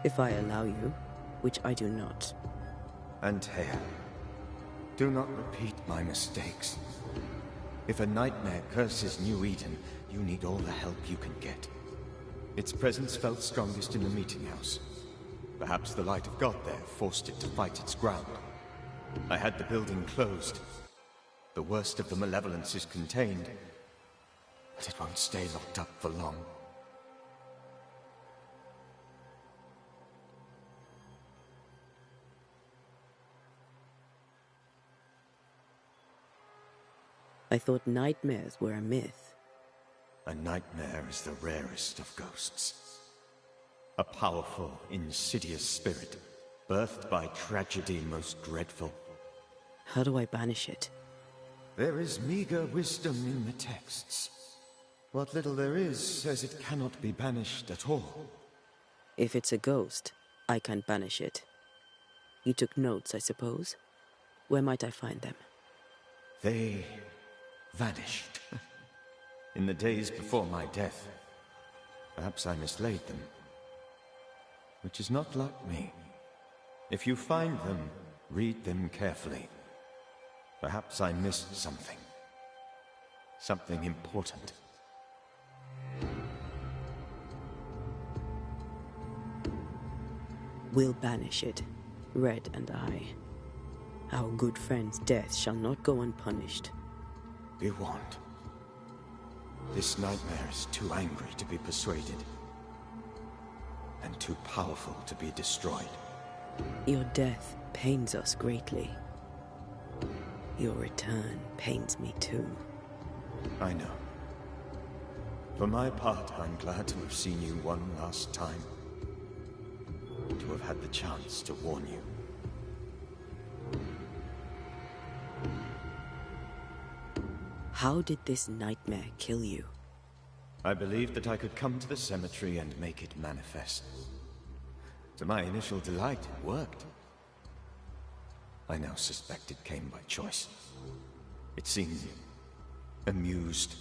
If I allow you, which I do not. Antea, do not repeat my mistakes. If a nightmare curses New Eden, you need all the help you can get. Its presence felt strongest in the meeting house. Perhaps the light of God there forced it to fight its ground. I had the building closed. The worst of the malevolence is contained, but it won't stay locked up for long. I thought nightmares were a myth. A nightmare is the rarest of ghosts. A powerful, insidious spirit, birthed by tragedy most dreadful. How do I banish it? There is meager wisdom in the texts. What little there is says it cannot be banished at all. If it's a ghost, I can't banish it. You took notes, I suppose? Where might I find them? They vanished. In the days before my death. Perhaps I mislaid them. Which is not like me. If you find them, read them carefully. Perhaps I missed something. Something important. We'll banish it, Red and I. Our good friend's death shall not go unpunished. Be warned. This nightmare is too angry to be persuaded. And too powerful to be destroyed. Your death pains us greatly. Your return pains me too. I know. For my part, I'm glad to have seen you one last time. To have had the chance to warn you. How did this nightmare kill you? I believed that I could come to the cemetery and make it manifest. To my initial delight, it worked. I now suspect it came by choice. It seemed amused,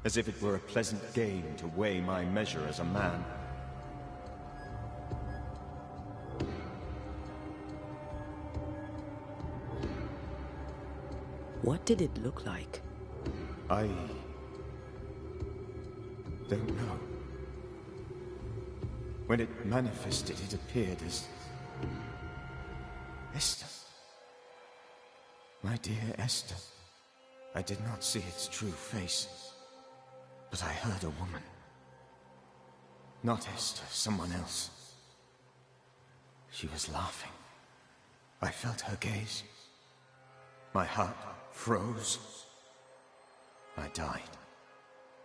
as if it were a pleasant game to weigh my measure as a man. What did it look like? I don't know. When it manifested, it appeared as Esther. My dear Esther. I did not see its true face, but I heard a woman. Not Esther, someone else. She was laughing. I felt her gaze. My heart froze. I died.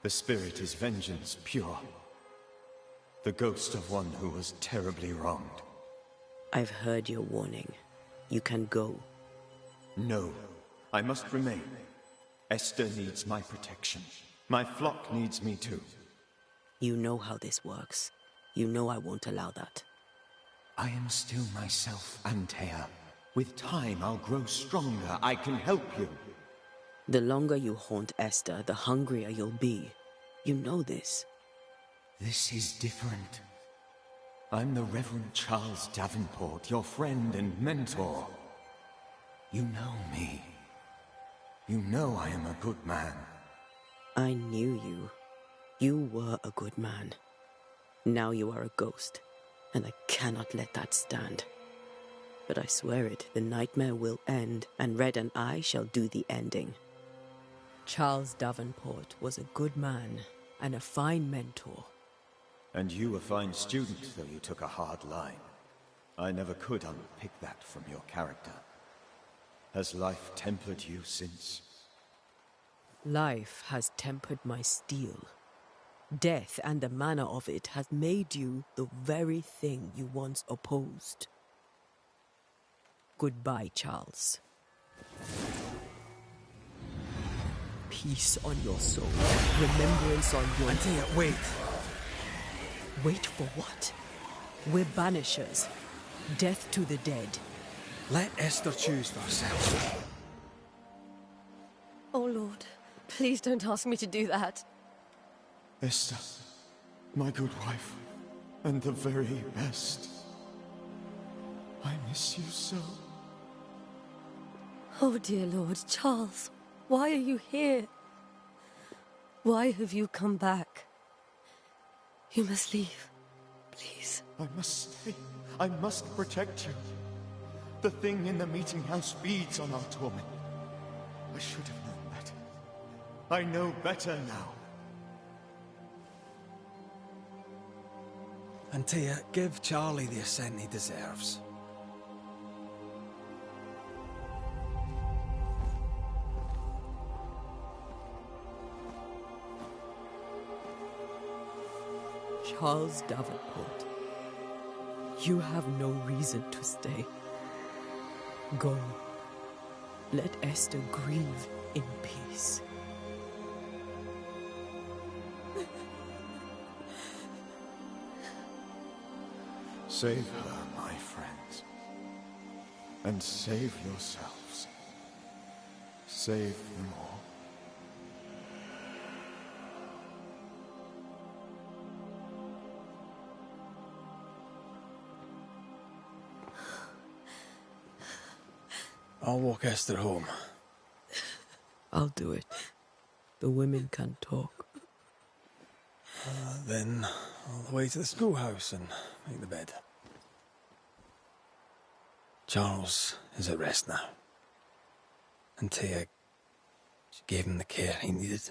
The spirit is vengeance pure. The ghost of one who was terribly wronged. I've heard your warning. You can go. No, I must remain. Esther needs my protection. My flock needs me too. You know how this works. You know I won't allow that. I am still myself, Antea. With time, I'll grow stronger. I can help you. The longer you haunt Esther, the hungrier you'll be. You know this. This is different. I'm the Reverend Charles Davenport, your friend and mentor. You know me. You know I am a good man. I knew you. You were a good man. Now you are a ghost, and I cannot let that stand. But I swear it, the nightmare will end, and Red and I shall do the ending. Charles Davenport was a good man and a fine mentor. And you a fine student, though you took a hard line. I never could unpick that from your character. Has life tempered you since? Life has tempered my steel. Death and the manner of it has made you the very thing you once opposed. Goodbye, Charles. Peace on your soul. Remembrance on your... Antea, wait. Wait for what? We're banishers. Death to the dead. Let Esther choose for herself. Oh, Lord, please don't ask me to do that. Esther, my good wife, and the very best. I miss you so. Oh, dear Lord, Charles, why are you here? Why have you come back? You must leave, please. I must stay. I must protect you. The thing in the meeting house feeds on our torment. I should have known better. I know better now. Antea, give Charlie the ascent he deserves. Charles Davenport, you have no reason to stay. Go. Let Esther grieve in peace. Save her, my friends. And save yourselves. Save them all. I'll walk Esther home. I'll do it. The women can talk. Then all the way to the schoolhouse and make the bed. Charles is at rest now. Antea, she gave him the care he needed.